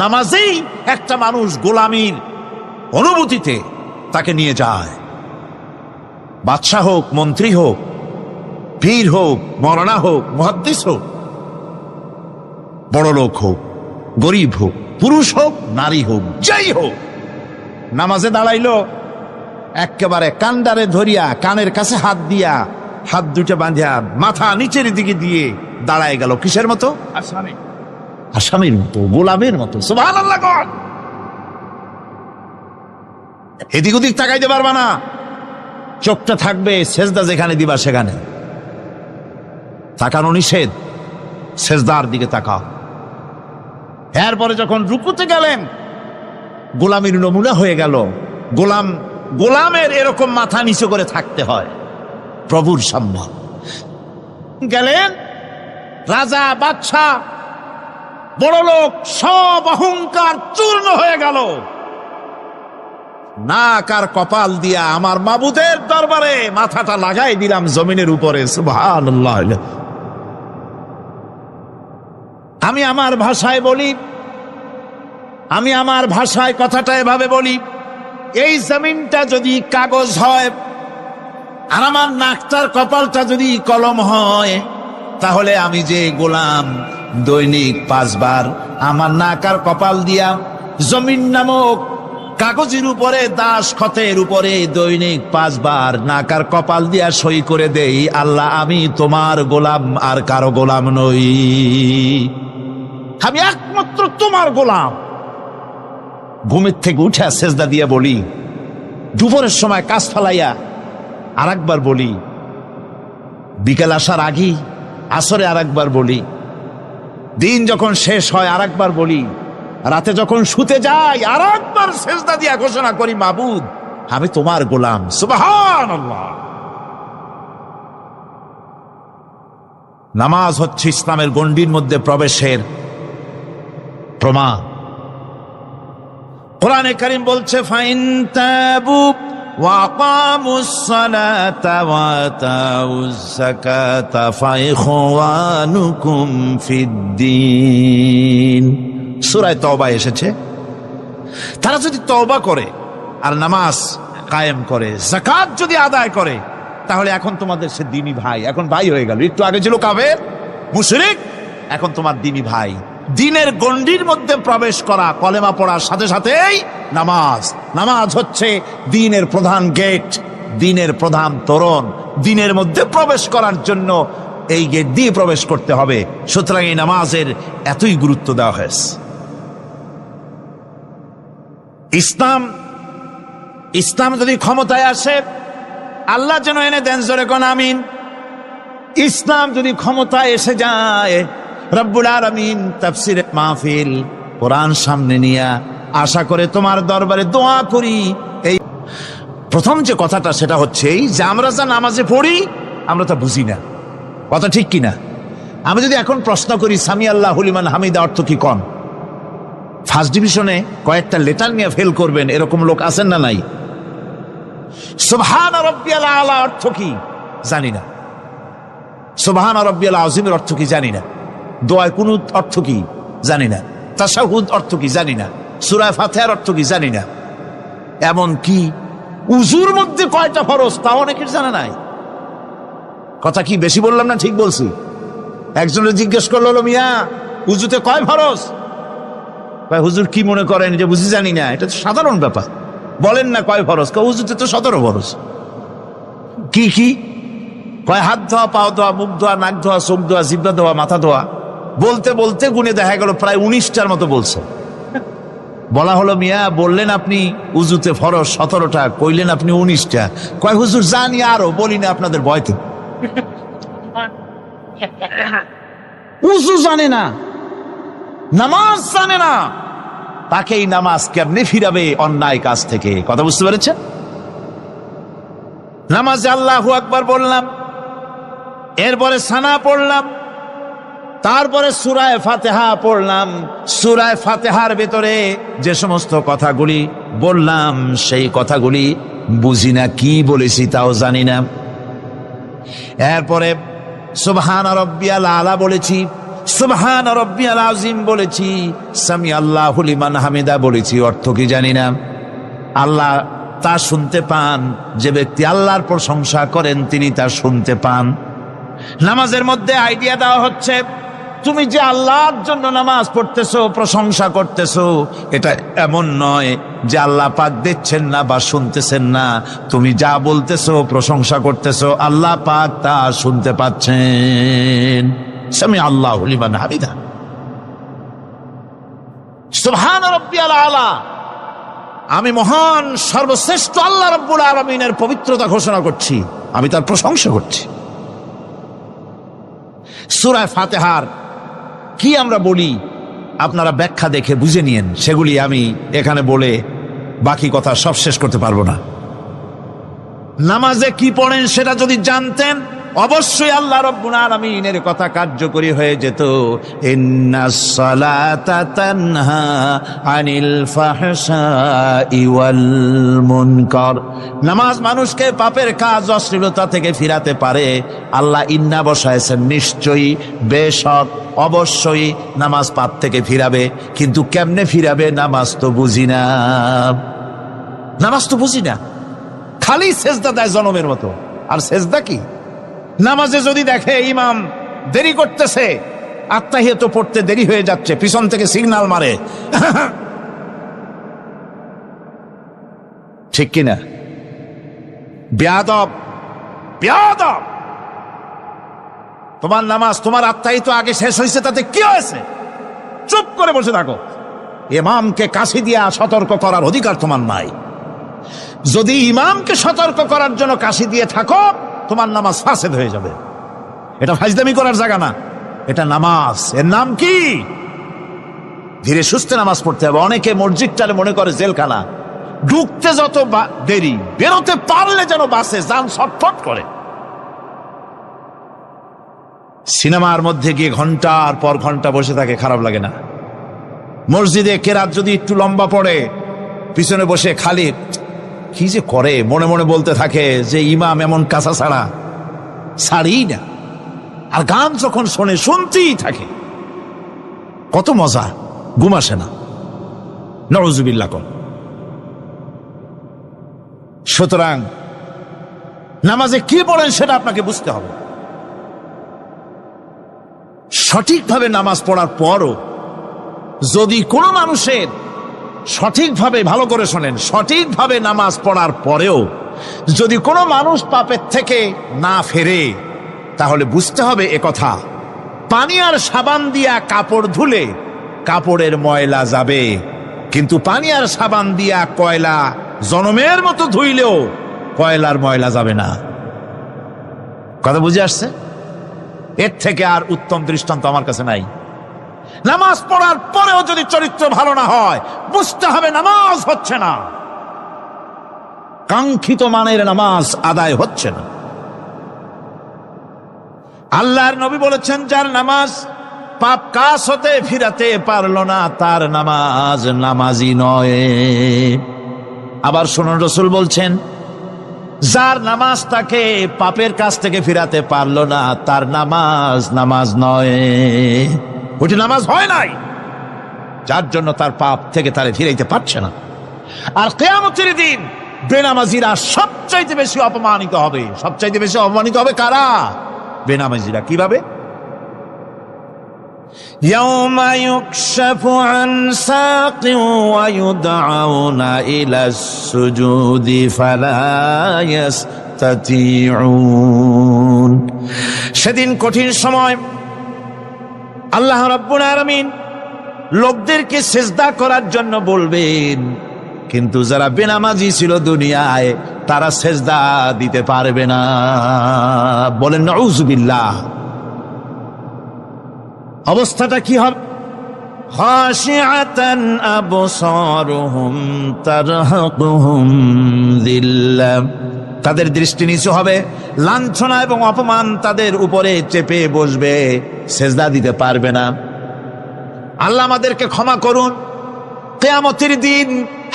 নামাজেই একটা মানুষ গোলামির অনুভূতিতে তাকে নিয়ে যায়। বাদশাহ হোক, মন্ত্রী হোক, পীর হোক, মওলানা হোক, মুহাদ্দিস হোক, বড় লোক হোক, গরিব হোক, পুরুষ হোক, নারী হোক, যাই হোক, নামাজে দাঁড়াইলো, একেবারে কান্ডারে ধরিয়া কানের কাছে হাত দিয়া, হাত দুটো বাঁধিয়া মাথা নিচের দিকে দিয়ে দাঁড়ায় গেল। কিসের মতো? আসামির মতো, গোলামের মতো। সুবহানাল্লাহ। এদিক ওদিক তাকাইতে পারবা না, চোখটা থাকবে সেজদা যেখানে দিবা সেখানে। তাকানো নিষেধ, সেজদার দিকে তাকাও। এরপরে যখন রুকুতে গেলেন, গোলামির নমুনা হয়ে গেল। গোলামের এরকম মাথা নিচু করে থাকতে হয় প্রভুর সামনে। গেলেন, রাজা, বাদশাহ, বড় লোক, সব অহংকার চূর্ণ হয়ে গেল। নাক আর কপাল দিয়া আমার মাবুদের দরবারে মাথাটা লাগাই দিলাম জমিনের উপরে। সুবহানাল্লাহ। আমি আমার ভাষায় বলি, আমি আমার ভাষায় কথাটা এভাবে বলি, এই জমিনটা যদি কাগজ হয় আর আমার নাকটার কপালটা যদি কলম হয়, তাহলে আমি যে গোলাম দৈনিক 5 বার আমার নাক আর কপাল দিয়া জমিন নামক কাগজের উপরে দাস খতের উপরে দৈনিক 5 বার নাক আর কপাল দিয়া সই করে দেই, আল্লাহ আমি তোমার গোলাম আর কারো গোলাম নই, আমি একমাত্র তোমার গোলাম। ঘুমের থেকে উঠে সেজদা দিয়া বলি, দুপুরের সময় কাজ ফালাইয়া আর একবার বলি, বিকেল আসার আগেই আসরে আর একবার বলি, দিন যখন শেষ হয় আর একবার বলি, রাতে যখন শুতে যাই আর একবার সেজদা দিয়া ঘোষণা করি, মাবুদ আমি তোমার গোলাম। সুবহানাল্লাহ। নামাজ হচ্ছে ইসলামের গণ্ডির মধ্যে প্রবেশের প্রমাণ। কোরআনে কারীম বলছে, ফাইন তাবু ওয়া আকামুস সালাতা ওয়া আতাউজ যাকাতা ফাইখওয়ানুকুম ফিদ্দীন। সূরা তওবা এসেছে, তারা যদি তওবা করে আর নামাজ কায়েম করে, যাকাত যদি আদায় করে, তাহলে এখন তোমাদের সে দ্বীনি ভাই, এখন ভাই হয়ে গেল। একটু আগে ছিল কাফের মুশরিক, এখন তোমার দ্বীনি ভাই। দ্বীনের গণ্ডির মধ্যে প্রবেশ করা, কলেমা পড়ার সাথে সাথেই নামাজ। নামাজ হচ্ছে দ্বীনের প্রধান গেট, দ্বীনের প্রধান তোরণ। দ্বীনের মধ্যে প্রবেশ করার জন্য এই গেট দিয়ে প্রবেশ করতে হবে। সুতরাং এই নামাজের এতই গুরুত্ব দেওয়া হয়েছে। ইসলাম যদি ক্ষমতায় আসে, আল্লাহ যেন এনে দেন, জোরে কোন আমিন। ইসলাম যদি ক্ষমতায় এসে যায়, রব্বুল আলামিন তাফসীরে মাহফিল কোরআন সামনে নিয়ে আশা করে তোমার দরবারে দোয়া করি। এই প্রথম যে কথাটা সেটা হচ্ছে এই যে আমরা যা নামাজে পড়ি আমরা তা বুঝি না। কথা ঠিক কিনা? আমি যদি এখন প্রশ্ন করি সামি আল্লাহু লিমান হামিদা অর্থ কি কোন, ফার্স্ট ডিভিশনে কয়েকটা লেটার নিয়ে ফেল করবেন এরকম লোক আছেন না নাই? সুবহান রাব্বিয়াল আলা অর্থ কি জানি না, সুবহান রাব্বিয়াল আযীমের অর্থ কি জানি না, দোয়ায় কুনুত অর্থ কি জানি না, তাশাহুদ অর্থ কি জানি না, সূরা ফাতিহার অর্থ কি জানি না, এমন কি উযুর মধ্যে কয়টা ফরজ তা অনেকের জানা নাই। কথা কি বেশি বললাম না ঠিক বলছি? একজনের জিজ্ঞেস করলো, মিয়া উযুতে কয় ফরজ? কয় হুজুর কি মনে করেন যে বুঝি জানি না? এটা তো সাধারণ ব্যাপার, বলেন না কয় ফরজ? কয় উযুতে তো 17 ফরজ। কি কি? কয় হাত ধোয়া, পাও ধোয়া, মুখ ধোয়া, নাক ধোয়া, চোখ ধোয়া, জিহ্বা ধোয়া, মাথা ধোয়া। বলতে বলতে গুনে দেখা গেল প্রায় 19টার মতো বলছে। বলা হলো, মিয়া বললেন আপনি উযুতে ফরজ 17টা, কইলেন আপনি 19টা। কয় হুজুর জানি আরো, বলি না আপনাদের ভয়তে। উযু জানে না, নামাজ জানে না, তাকে এই নামাজ কেমনে ফিরাবে অন্যায় কাজ থেকে? কথা বুঝতে পেরেছেন? নামাজে আল্লাহু আকবার বললাম, এরপরে সানা পড়লাম, তারপরে সূরা ফাতিহা পড়লাম। সূরা ফাতিহার ভেতরে যে সমস্ত কথাগুলি বললাম সেই কথাগুলি বুঝি না, কি বলেছি তাও জানি না। এরপরে সুবহান রাব্বিয়াল আলা বলেছি, সুবহান রাব্বিয়াল আযীম বলেছি, সামি আল্লাহু লিমান হামিদা বলেছি, অর্থ কি জানি না। আল্লাহ তা শুনতে পান, যে ব্যক্তি আল্লাহর প্রশংসা করেন তিনি তা শুনতে পান। নামাজের মধ্যে আইডিয়া দেওয়া হচ্ছে, তুমি যে আল্লাহর জন্য নামাজ পড়তেছো, প্রশংসা করতেছো, এটা এমন নয় যে আল্লাহ পাক দেখছেন না বা শুনতেছেন না। তুমি যা বলতেছো, প্রশংসা করতেছো, আল্লাহ পাক তা শুনতে পাচ্ছেন। সামি আল্লাহু লিমান হামিদা, সুবহান রাব্বিয়াল আলা। আমি মহান সর্বশ্রেষ্ঠ আল্লাহ রাব্বুল আলামিনের পবিত্রতা ঘোষণা করছি, আমি তার প্রশংসা করছি। সূরা ফাতিহার কি আমরা বলি আপনারা ব্যাখ্যা দেখে বুঝে নিয়েন, সেগুলি আমি এখানে বলে বাকি কথা সব শেষ করতে পারবো না। নামাজে কি পড়েন সেটা যদি জানতেন
অবশ্যই আল্লাহ রাব্বুল আলামিনের কথা কার্যকরী হয়ে যেত। ইন্নাস সালাতা তানহা আনিল ফাহশাই ওয়াল মুনকার, নামাজ মানুষকে পাপের কাজ অশ্লীলতা থেকে ফিরাতে পারে। আল্লাহ ইন্না বসায়ছেন, নিশ্চয়ই, বেশক, অবশ্যই নামাজ পাপ থেকে ফিরাবে। কিন্তু কেমনে ফিরাবে নামাজ তো বুঝি না, নামাজ তো বুঝি না। খালি সেজদা দেয় জনমের মতো। আর সেজদা কি? নামাজে যদি দেখে ইমাম দেরি করতেছে, আত্তাহিয়াত পড়তে দেরি হয়ে যাচ্ছে, পিছন থেকে সিগন্যাল মারে, ঠিক কিনা? বেয়াদব, বেয়াদব। তোমার নামাজ, তোমার আত্তাহিয়াত আগে শেষ হয়েছে, তাতে কি হয়েছে? চুপ করে বসে থাকো। ইমামকে কাশি দিয়া সতর্ক করার অধিকার তোমার নাই। যদি ইমামকে সতর্ক করার জন্য কাশি দিয়ে থাকো, তোমার নামাজ ফাসেদ হয়ে যাবে। এটা ফাজলামি করার জায়গা না, এটা নামাজ। এর নাম কি? ধীরে সুস্থে নামাজ পড়তে হবে। অনেকে মসজিদটারে মনে করে জেলখানা, ঢুকতে যত দেরি, বেরোতে পারলে যেন বাসে যান ছটফট করে। সিনেমার মধ্যে গিয়ে ঘন্টার পর ঘন্টা বসে থাকে, খারাপ লাগে না? মসজিদে কেরাত যদি একটু লম্বা পড়ে, পিছনে বসে খালি কি যে করে, মনে মনে বলতে থাকে যে ইমাম এমন কাঁচা ছাড়া ছাড়ি না। আর গান যখন শোনে, শুনতেই থাকে, কত মজা, ঘুম আসে না। নওজুবিল্লাহ কর। সুতরাং নামাজে কি পড়েন সেটা আপনাকে বুঝতে হবে। সঠিকভাবে নামাজ পড়ার পরও যদি কোনো মানুষের সঠিকভাবে, ভালো করে শোনেন, সঠিকভাবে নামাজ পড়ার পরেও যদি কোনো মানুষ পাপের থেকে না ফেরে, তাহলে বুঝতে হবে একথা, পানি আর সাবান দিয়া কাপড় ধুলে কাপড়ের ময়লা যাবে, কিন্তু পানি আর সাবান দিয়া কয়লা জনমের মতো ধুইলেও কয়লার ময়লা যাবে না। কথা বুঝে আসছে? এর থেকে আর উত্তম দৃষ্টান্ত আমার কাছে নাই। নামাজ পড়ার পরেও যদি চরিত্র ভালো না হয়, বুঝতে হবে নামাজ হচ্ছে না, কাঙ্ক্ষিত মানের নামাজ আদায় হচ্ছে না। আল্লাহর নবী বলেছেন, যার নামাজ পাপ কাজ হতে ফিরাতে পারলো না, তার নামাজ নামাজি নয়। আবার শুনুন, রাসূল বলছেন, যার নামাজ তাকে পাপের কাছ থেকে ফিরাতে পারলো না, তার নামাজ নামাজ নয়, ওইটি নামাজ হয় নাই, যার জন্য তার পাপ থেকে তারে ফিরাইতে পারছে না। আর কিয়ামতের দিন বেনামাজিরা সবচাইতে বেশি অপমানিত হবে। সবচাইতে বেশি অপমানিত হবে কারা? বেনামাজিরা। কিভাবে? ইয়াউমা ইউকশাফু আন সাকিন ওয়া ইউদআউনা ইলাস সুজুদি ফালা ইয়াস্তাতিউন। সেদিন কঠিন সময়, আল্লাহ রাব্বুল আলামিন লোকদেরকে সিজদা করার জন্য বলবেন, কিন্তু যারা বেনামাজি ছিল দুনিয়ায়, তারা সিজদা দিতে পারবে না। বলেন নাউযুবিল্লাহ। অবস্থাটা কি হবে? খাশিআতান আবসারুহুম তারহাকুহুম যিল্লাহ, তাদের দৃষ্টি নিচু হবে, লাঞ্ছনা এবং অপমান তাদের উপরে চেপে বসবে, সিজদা দিতে পারবে না। আল্লাহ আমাদেরকে ক্ষমা করুন। কিয়ামতের দিন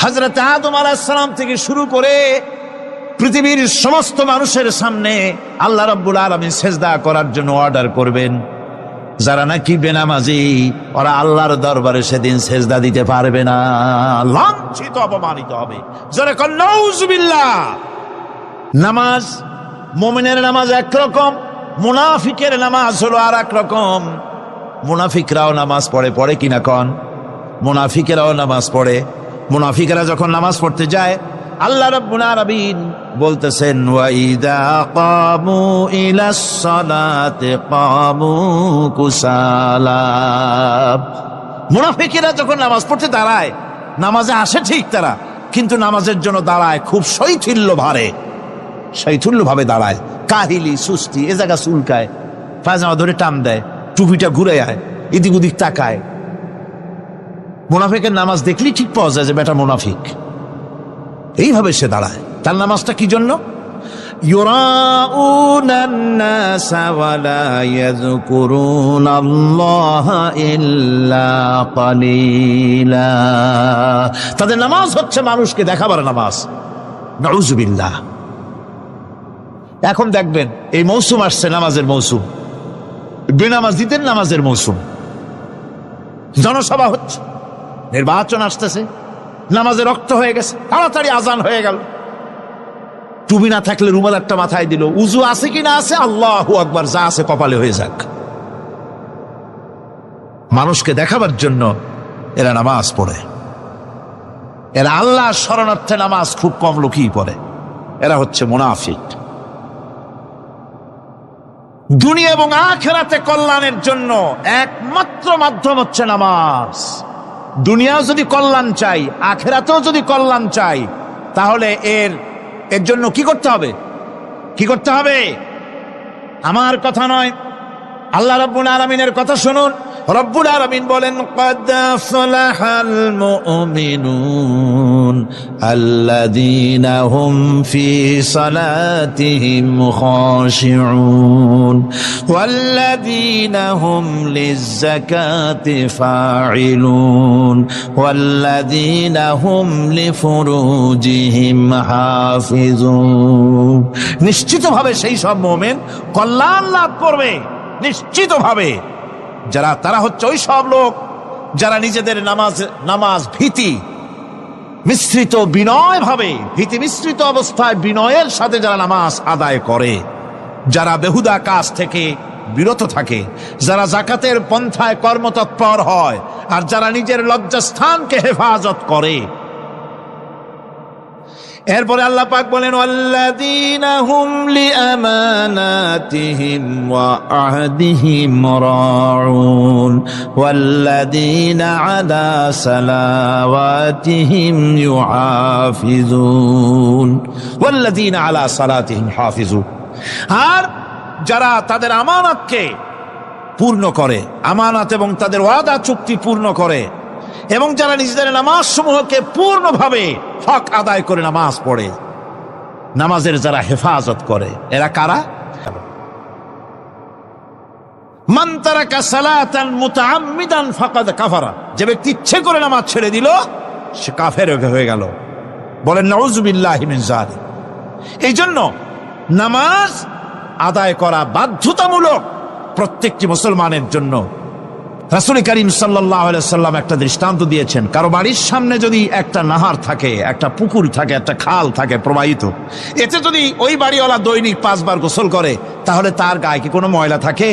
হযরত আদম আলাইহিস সালাম থেকে শুরু করে পৃথিবীর সমস্ত মানুষের সামনে আল্লাহ রাব্বুল আলামিন সিজদা করার জন্য অর্ডার করবেন। যারা নাকি বেনামাজি, ওরা আল্লাহর দরবারে সেদিন সিজদা দিতে পারবে না, লাঞ্ছিত, অপমানিত হবে। যারা কল নাউযুবিল্লাহ। নামাজ, মুমিনের নামাজ একরকম, মুনাফিকের নামাজ হলো আর এক রকম। মুনাফিকরাও নামাজ পড়ে, পড়ে কিনা কন? মুনাফিকেরাও নামাজ পড়ে। মুনাফিকেরা যখন নামাজ পড়তে যায়, আল্লাহ রাব্বুল আলামিন বলতেছেন, ওয়া ইযা কামু ইলাস সালাতি কামু কুসালা। মুনাফিকেরা যখন নামাজ পড়তে দাঁড়ায়, নামাজে আসে ঠিক তারা, কিন্তু নামাজের জন্য দাঁড়ায় খুব শৈথিল্য ভারে, শৈথিল্য ভাবে দাঁড়ায়, কাহিলি, সুস্তি, এ জায়গা চুলকায়, পায়জামা ধরে টান দেয়, টুপিটা ঘুরে আয়, এদিক ওদিক তাকায়। মুনাফিকের নামাজ দেখলেই ঠিক পাওয়া যায় যে বেটা মুনাফিক। এইভাবে সে দাঁড়ায়। তার নামাজটা কি জন্য? ইউরাউনান নাস ওয়া লা ইয়াযকুরুনাল্লাহা ইল্লা কালিলা। তাদের নামাজ হচ্ছে মানুষকে দেখাবার নামাজ। নাউযুবিল্লাহ। এখন দেখবেন এই মৌসুম আসছে, নামাজের মৌসুম, বেনামাজিদের নামাজের মৌসুম। জনসভা হচ্ছে, নির্বাচন আসতেছে, নামাজে রক্ত হয়ে গেছে, তাড়াতাড়ি আজান হয়ে গেল। টুপি না থাকলে রুমাল একটা মাথায় দিল, উজু আছে কি না আছে, আল্লাহু আকবার, যা আছে কপালে হয়ে যাক। মানুষকে দেখাবার জন্য এরা নামাজ পড়ে। এরা আল্লাহ শরণার্থে নামাজ খুব কম লোকই পড়ে। এরা হচ্ছে মুনাফিক। দুনিয়া এবং আখিরাতে কল্যাণের জন্য একমাত্র মাধ্যম হচ্ছে নামাজ। দুনিয়াও যদি কল্যাণ চাই, আখিরাতেও যদি কল্যাণ চাই, তাহলে এর জন্য কি করতে হবে? কি করতে হবে? আমার কথা নয়, আল্লাহ রাব্বুল আলামিনের কথা শুনুন। রব্বুল আলামিন বলেন, ক্বাদ আফলাহাল মুমিনুন আল্লাযীনা হুম ফি সালাতিহিম খাশিউন ওয়াল্লাযীনা হুম লিয-যাকাতি ফাঈলুন ওয়াল্লাযীনা হুম লিফুরুজিহিম হাফিজুন। নিশ্চিতভাবে সেই সব মুমিন কল্যাণ লাভ করবে, নিশ্চিতভাবে। তারা হচ্ছে ওই সব লোক যারা নিজেদের নামাজ ভীতি মিশ্রিত বিনয় ভাবে, ভীতি মিশ্রিত অবস্থায় বিনয়ের সাথে যারা নামাজ আদায় করে, যারা বেহুদা কাজ থেকে বিরত থাকে, যারা যাকাতের পন্থায় কর্মতৎপর হয়, আর যারা নিজের লজ্জাস্থানকে হেফাজত করে। এরপরে আল্লাহ পাক বলেন, ওয়াল্লাযীনা হুম লিআমানাতিহিম ওয়া আহদিহিম রাউন ওয়াল্লাযীনা আলা সালাওয়াতিহিম ইউহাফিজুন ওয়াল্লাযীনা আলা সালাতিহিম হাফিজুন। আর যারা তাদের আমানতকে পূর্ণ করে, আমানত এবং তাদের ওয়াদা চুক্তি পূর্ণ করে, এবং যারা নিজেদের নামাজ সমূহকে পূর্ণভাবে হক আদায় করে নামাজ পড়ে, নামাজের যারা হেফাজত করে, এরা কারা? মান তারাকা সালাতান মুতাআম্মিদান ফাকাদ কাফারা। যে ব্যক্তি ইচ্ছে করে নামাজ ছেড়ে দিল, সে কাফের হয়ে গেল। বলেন নাউযুবিল্লাহি মিন যালিক। এই জন্য নামাজ আদায় করা বাধ্যতামূলক প্রত্যেকটি মুসলমানের জন্য। রাসূল করিম সাল্লাল্লাহু আলাইহি সাল্লাম একটা দৃষ্টান্ত দিয়েছেন। কারো বাড়ির সামনে যদি একটা নাহার থাকে, একটা পুকুর থাকে, একটা খাল থাকে প্রবাহিত, এতে যদি ওই বাড়িওয়ালা দৈনিক 5 বার গোসল করে, তাহলে তার গায়ে কি কোনো ময়লা থাকে?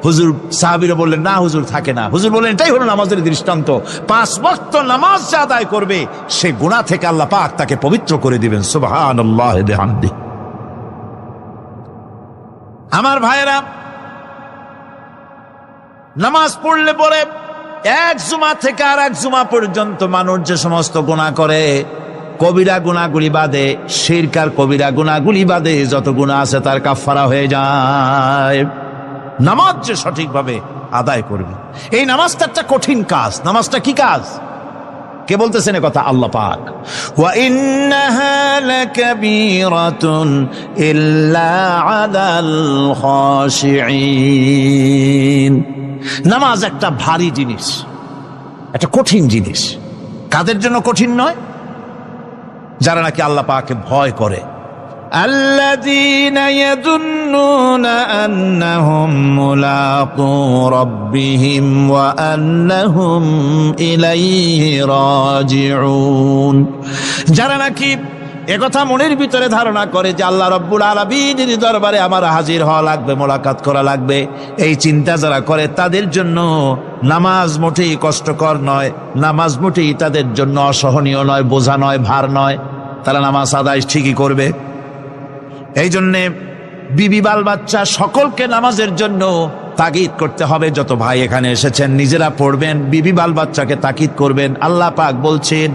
হুজুর, সাহাবীরা বললেন, না হুজুর, থাকে না। হুজুর বললেন, এটাই হলো নামাজের দৃষ্টান্ত। 5 ওয়াক্ত নামাজ যে আদায় করবে, সে গুনাহ থেকে আল্লাহ পাক তাকে পবিত্র করে দিবেন। সুবহানাল্লাহি ওয়া বিহামদিহি। আমার ভাইয়েরা, নামাজ পড়লে পরে এক জুমা থেকে আর এক জুমা পর্যন্ত মানুষ যে সমস্ত গুনাহ করে, কবিরা গুনাহগুলি বাদে, শিরক আর কবিরা গুনাহগুলি বাদে যত গুনাহ আছে তার কাফারা হয়ে যায়। নামাজ যে সঠিকভাবে আদায় করবে, এই নামাজটা একটা কঠিন কাজ। নামাজটা কি কাজ? কে বলতেছেন কথা? আল্লাহ পাক। ওয়া ইন্নাহা লাকাবীরাতুন ইল্লা আলাল খাশিঈন। নামাজ একটা ভারী জিনিস, একটা কঠিন জিনিস। কাদের জন্য কঠিন নয়? যারা নাকি আল্লাহ পাককে ভয় করে। আল্লাযীনা ইয়াযুন্নুনা আন্নাহুম মুলাকু রাব্বিহিম ওয়া আন্নাহুম ইলাইহি রাজিউন। যারা নাকি একথা মনের ভিতরে ধারণা করে যে আল্লাহ রাব্বুল আলামিনের দরবারে আমার হাজির হওয়া লাগবে, মোলাকাত করা লাগবে, এই চিন্তা যারা করে, তাদের জন্য নামাজ মোটেই কষ্টকর নয়, নামাজ মোটেই তাদের জন্য অসহনীয় নয়, বোঝা নয়, ভার নয়। তারা নামাজ আদায় ঠিকই করবে। এই জন্যে বিবি, বাল বাচ্চা সকলকে নামাজের জন্য তাগিদ করতে হবে। যত ভাই এখানে এসেছেন, নিজেরা পড়বেন, বিবি বাল বাচ্চাকে তাকিদ করবেন। আল্লাহ পাক বলছেন,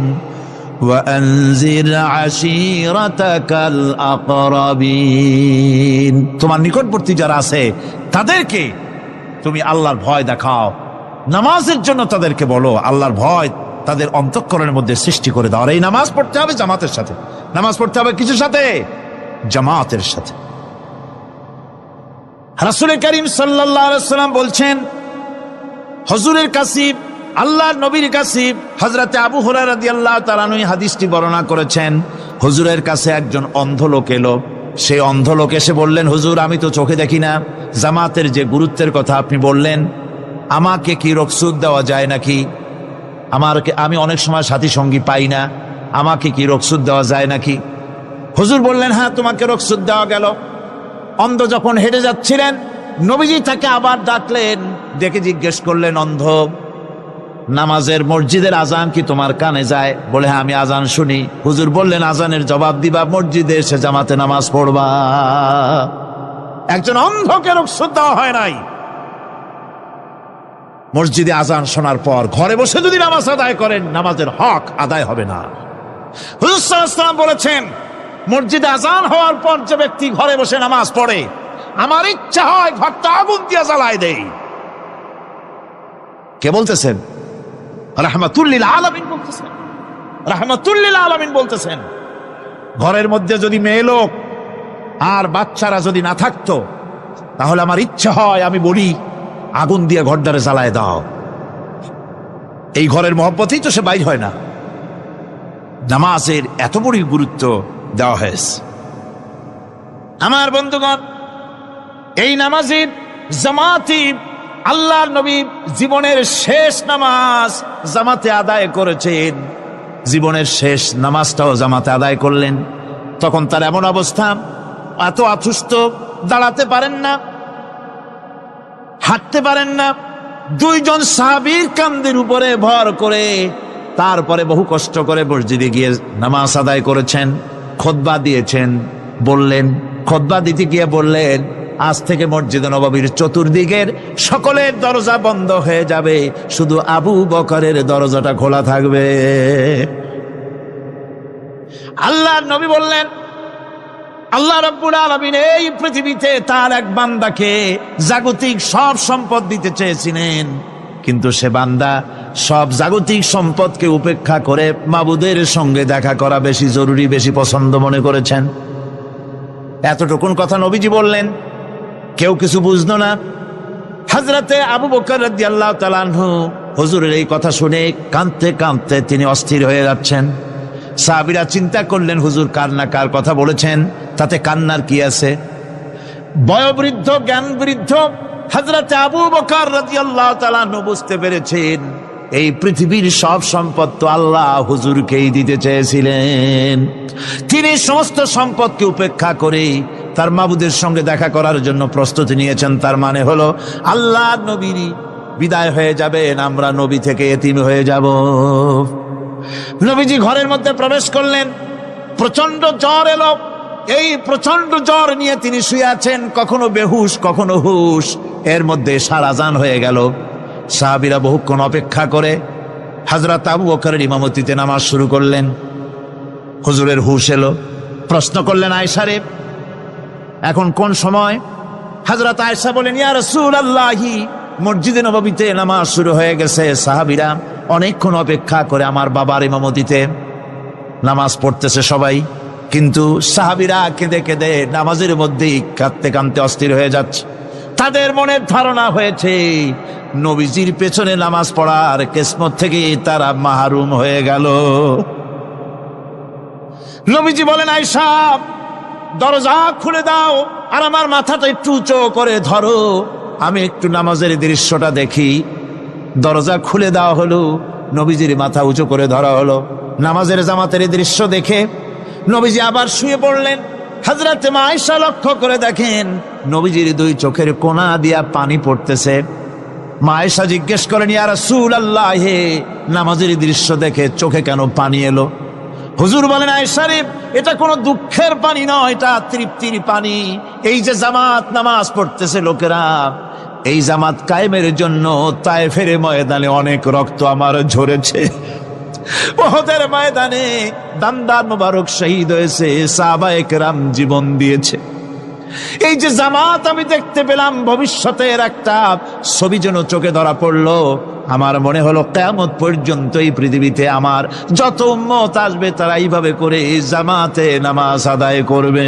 وأنذر عشيرتك الأقربين। তোমার নিকটবর্তী যারা আছে তাদেরকে তুমি আল্লাহর ভয় দেখাও। নামাজের জন্য তাদেরকে বলো, আল্লাহর ভয় তাদের অন্তঃকরণের মধ্যে সৃষ্টি করে দাও। আর এই নামাজ পড়তে হবে জামাতের সাথে। নামাজ পড়তে হবে কিছুর সাথে? জামাতের সাথে। রাসূল করিম সাল্লাল্লাহু আলাইহি ওয়াসাল্লাম বলছেন, হুজুরের কাছে, আল্লাহর নবীর কাছে, হযরতে আবু হুরায়রা রাদিয়াল্লাহু তাআলা আনহু হাদিসটি বর্ণনা করেছেন, হুজুরের কাছে একজন অন্ধ লোক এলো। সেই অন্ধ লোক এসে বললেন, হুজুর আমি তো চোখে দেখি না, জামাতের যে গুরুত্বের কথা আপনি বললেন, আমাকে কি রুখসত দেওয়া যায় নাকি? আমি অনেক সময় সাথী সঙ্গী পাই না, আমাকে কি রুখসত দেওয়া যায় নাকি? হুজুর বললেন, হ্যাঁ তোমাকে রুখসত দেওয়া গেল। অন্ধ যখন হেঁটে যাচ্ছিলেন, নবীজি তাকে আবার ডাকলেন, ডেকে জিজ্ঞেস করলেন, অন্ধ, নামাজের মসজিদের আজান কি তোমার কানে যায়? বলে, হ্যাঁ আমি আজান শুনি। হুজুর বললেন, আজানের জবাব দিবা, মসজিদে এসে জামাতে নামাজ পড়বা। একজন অন্ধকে রুখসত দেওয়া হয় নাই। মসজিদে আজান শোনার পর ঘরে বসে যদি নামাজ আদায় করেন, নামাজের হক আদায় হবে না। হুজুর সাল্লাল্লাহু আলাইহি ওয়াসাল্লাম বলেছেন, মসজিদে আজান হওয়ার পর যে ব্যক্তি ঘরে বসে নামাজ পড়ে, আমার ইচ্ছা হয় ঘরটা আগুন দিয়ে জ্বালায় দেই। কে বলতেছেন? রাহমাতুল লিল আলামিন বলতেছেন। রাহমাতুল লিল আলামিন বলতেছেন, ঘরের মধ্যে যদি মেয়ে লোক আর বাচ্চারা যদি না থাকতো, তাহলে আমার ইচ্ছা হয় আমি বলি, আগুন দিয়ে ঘরটারে জ্বালায় দাও। এই ঘরের মহব্বতেই তো সে বাইর হয় না। নামাজের এত বড় গুরুত্ব দেওয়া হয়েছে। আমার বন্ধুগণ, এই নামাজের জামাতি, আল্লাহর নবী জীবনের শেষ নামাজ জামাতে আদায় করেছেন। জীবনের শেষ নামাজটাও জামাতে আদায় করলেন। তখন তার এমন অবস্থা, এত অসুস্থ, দাঁড়াতে পারেন না, হাঁটতে পারেন না। দুইজন সাহাবীর কাঁধের উপরে ভর করে তারপরে বহু কষ্ট করে মসজিদে গিয়ে নামাজ আদায় করেছেন। খুতবা দিয়েছেন, বললেন, খুতবা দিতে গিয়ে বললেন, আজ থেকে মসজিদে নববীর চতুর্দিকের সকলের দরজা বন্ধ হয়ে যাবে, শুধু আবু বকরের দরজাটা খোলা থাকবে। আল্লাহর নবী বললেন, আল্লাহ রাব্বুল আলামিন এই পৃথিবীতে তার এক বান্দাকে জাগতিক সব সম্পদ দিতে চেয়েছিলেন, কিন্তু সে বান্দা সব জাগতিক সম্পদকে উপেক্ষা করে মাবুদের সঙ্গে দেখা করা বেশি জরুরি, বেশি পছন্দ মনে করেছেন। এতটুকুন কথা নবীজি বললেন, কেউ কিছু বুঝলো না। হযরতে আবু বকর রাদিয়াল্লাহু তাআলা আনহু হুজুরের এই কথা শুনে কাঁদতে কাঁদতে তিনি অস্থির হয়ে যাচ্ছেন। সাহাবীরা চিন্তা করলেন, হুজুর কার না কার কথা বলেছেন, তাতে কান্নার কি আছে? বয়োবৃদ্ধ, জ্ঞান বৃদ্ধ হযরতে আবু বকর রাদিয়াল্লাহু তাআলা আনহু বুঝতে পেরেছেন, এই পৃথিবীর সব সম্পদ তো আল্লাহ হুজুরকেই দিতে চেয়েছিলেন। তিনি সমস্ত সম্পদকে উপেক্ষা করে তার মাবুদের সঙ্গে দেখা করার জন্য প্রস্তুতি নিয়েছেন। তার মানে হলো আল্লাহ নবীর বিদায় হয়ে যাবেন, আমরা নবী থেকে এতিম হয়ে যাব। নবীজি ঘরের মধ্যে প্রবেশ করলেন, প্রচন্ড জ্বর এলো। এই প্রচন্ড জ্বর নিয়ে তিনি শুয়ে আছেন, কখনো বেহুশ কখনো হুশ। এর মধ্যে এশার আজান হয়ে গেল। সাহাবীরা বহুক্ষণ অপেক্ষা করে হযরত আবু বকরের ইমামতিতে নামাজ শুরু করলেন। হুজুরের হুশ এলো, প্রশ্ন করলেন, আয়েশা রে, এখন কোন সময়? হযরত আয়েশা বলেন, ইয়া রাসূলুল্লাহি, মসজিদে নববীতে নামাজ শুরু হয়ে গেছে। সাহাবীরা অনেকক্ষণ অপেক্ষা করে আমার বাবার ইমামতিতে নামাজ পড়তেছে সবাই, কিন্তু সাহাবীরা কেঁদে কেঁদে নামাজের মধ্যেই কাঁদতে কাঁদতে অস্থির হয়ে যাচ্ছে। তাদের মনের ধারণা হয়েছে নবীজির পেছনে নামাজ পড়ার কিসমত থেকে তারা মাহরুম হয়ে গেল। নবীজি বলেন, আয়েশা দরজা খুলে দাও, আর আমার মাথাটা একটু উঁচু করে ধরো, আমি একটু নামাজের দৃশ্যটা দেখি। দরজা খুলে দেওয়া হলো, নবীজির মাথা উঁচু করে ধরা হলো। নামাজের জামাতের দৃশ্য দেখে নবীজি আবার শুয়ে পড়লেন। হযরত মা আয়েশা লক্ষ্য করে দেখেন নবীজির দুই চোখের কোনা দিয়া পানি পড়তেছে। মা আয়েশা জিজ্ঞেস করেন, ইয়া রাসূলুল্লাহ, হে নামাজের দৃশ্য দেখে চোখে কেন পানি এলো? হুজুর বলেন, আয়েশা রে, এটা কোনো দুঃখের পানি নয়, এটা তৃপ্তির পানি। এই যে জামাত নামাজ পড়তেছে লোকেরা, এই জামাত কায়েমের জন্য তায়েফের ময়দানে অনেক রক্ত আমার ঝরেছে। উহুদের ময়দানে দান্দার মোবারক শহীদ হয়েছে, সাহাবায়ে কেরাম জীবন দিয়েছে। এই যে জামাত আমি দেখতে পেলাম, ভবিষ্যতের একটা ছবি যেন চোখে ধরা পড়লো। আমার মনে হলো কিয়ামত পর্যন্ত এই পৃথিবীতে আমার যত উম্মত আসবে তারা এইভাবে করে জামাতে নামাজ আদায় করবে।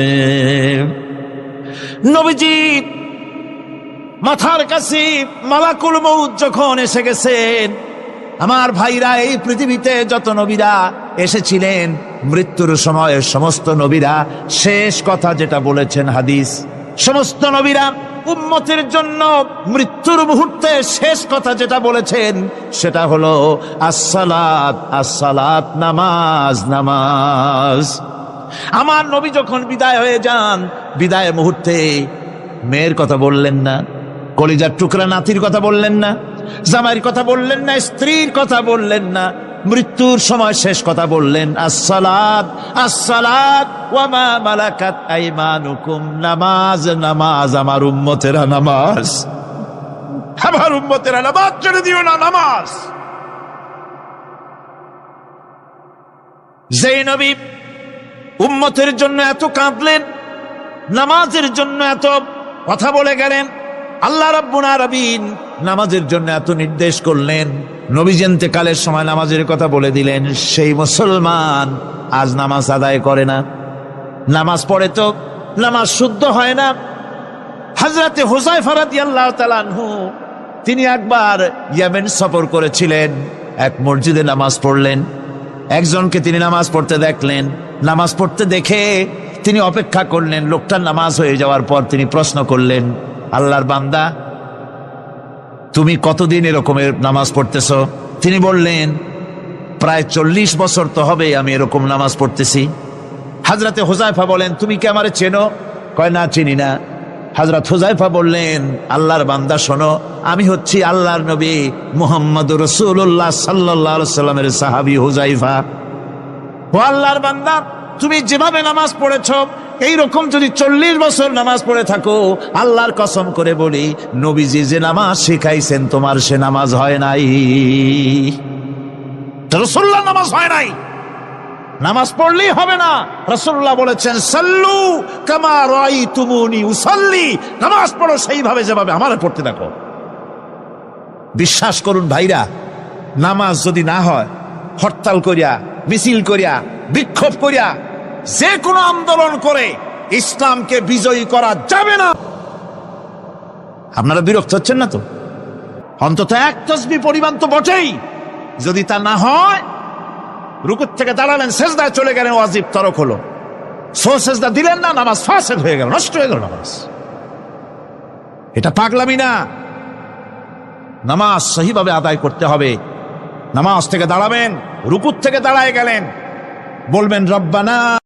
নবীজি মাথার কাছে মালাকুল মউত যখন এসে গেছেন, আমার ভাইরা, এই পৃথিবীতে যত নবীরা এসেছিলেন মৃত্যুর সময় সমস্ত নবীরা শেষ কথা যেটা বলেছেন, হাদিস, সমস্ত নবীরা উম্মতের জন্য মৃত্যুর মুহূর্তে শেষ কথা যেটা বলেছেন সেটা হলো আসসালাত, আসসালাত, নামাজ, নামাজ। আমার নবী যখন বিদায় হয়ে যান, বিদায় মুহূর্তে মেয়ের কথা বললেন না, কলিজার টুকরা নাতির কথা বললেন না, জামাইয়ের কথা বললেন না, স্ত্রীর কথা বললেন না, মৃত্যুর সময় শেষ কথা বললেন আসসালাত, আসসালাত ওয়া মা মালাকাত আইমানুকুম, নামাজ, নামাজ, আমার উম্মতেরা নামাজ, আমার উম্মতেরা নামাজ ছেড়ে দিও না, নামাজ। যেই নবী উম্মতের জন্য এত কাঁদলেন, নামাজের জন্য এত কথা বলে গেলেন, আল্লাহ রাব্বুল আলামিন নামাজের জন্য এত নির্দেশ করলেন, নবীজি ইন্তেকালের সময় নামাজের কথা বলে দিলেন, সেই মুসলমান আজ নামাজ আদায় করে না, নামাজ পড়ে তো নামাজ শুদ্ধ হয় না। হযরতে হুযায়ফা রাদিয়াল্লাহু তাআলা আনহু তিনি একবার ইয়েমেন সফর করেছিলেন, এক মসজিদে নামাজ পড়লেন, একজনকে তিনি নামাজ পড়তে দেখলেন, নামাজ পড়তে দেখে তিনি অপেক্ষা করলেন, লোকটার নামাজ হয়ে যাওয়ার পর তিনি প্রশ্ন করলেন, আল্লাহর বান্দা, তুমি কতদিন এরকমের নামাজ পড়তেছ? তিনি বললেন, প্রায় 40 বছর তো হবে আমি এরকম নামাজ পড়তেছি। হযরতে হুযায়ফা বলেন, তুমি কি আমারে চেনো? কয়, না, চিনি না। হযরত হুযায়ফা বললেন, আল্লাহর বান্দা শোনো, আমি হচ্ছি আল্লাহর নবী মুহাম্মদুর রাসূলুল্লাহ সাল্লাল্লাহু আলাইহি সাল্লামের সাহাবী হুযায়ফা। ও আল্লাহর বান্দা, তুমি যেভাবে নামাজ পড়েছো এইরকম যদি 40 বছর নামাজ পড়ে থাকো, আল্লাহর কসম করে বলি, নবীজি যে নামাজ শিখাইছেন তোমার সে নামাজ হয় নাই, রাসূলুল্লাহ নামাজ হয় নাই, নামাজ পড়লেই হবে না। রাসূলুল্লাহ বলেছেন, সাল্লু কামা রাআইতুমুনি উসাল্লি, নামাজ পড়ো সেইভাবে যেভাবে আমারে পড়তে দেখো। বিশ্বাস করুন ভাইরা, নামাজ যদি না হয়, হরতাল করিয়া, মিছিল করিয়া, বিক্ষোভ করিয়া, যে কোনো আন্দোলন করে ইসলামকে বিজয়ী করা যাবে না। আপনারা বিরক্ত হচ্ছেন না তো? অন্তত এক তাসবিহ পরিমাণ তো বটেই। যদি তা না হয়, রুকুর থেকে দাঁড়ালেন, সেজদায় চলে গেলেন, ওয়াজিব তরক হলো, সেজদা দিলেন না, নামাজ ফাসেদ হয়ে গেল, নষ্ট হয়ে গেল নামাজ। এটা পাগলামি না, নামাজ সহিভাবে আদায় করতে হবে। নামাজ থেকে দাঁড়াবেন, রুকুর থেকে দাঁড়ায় গেলেন, বলবেন রব্বানা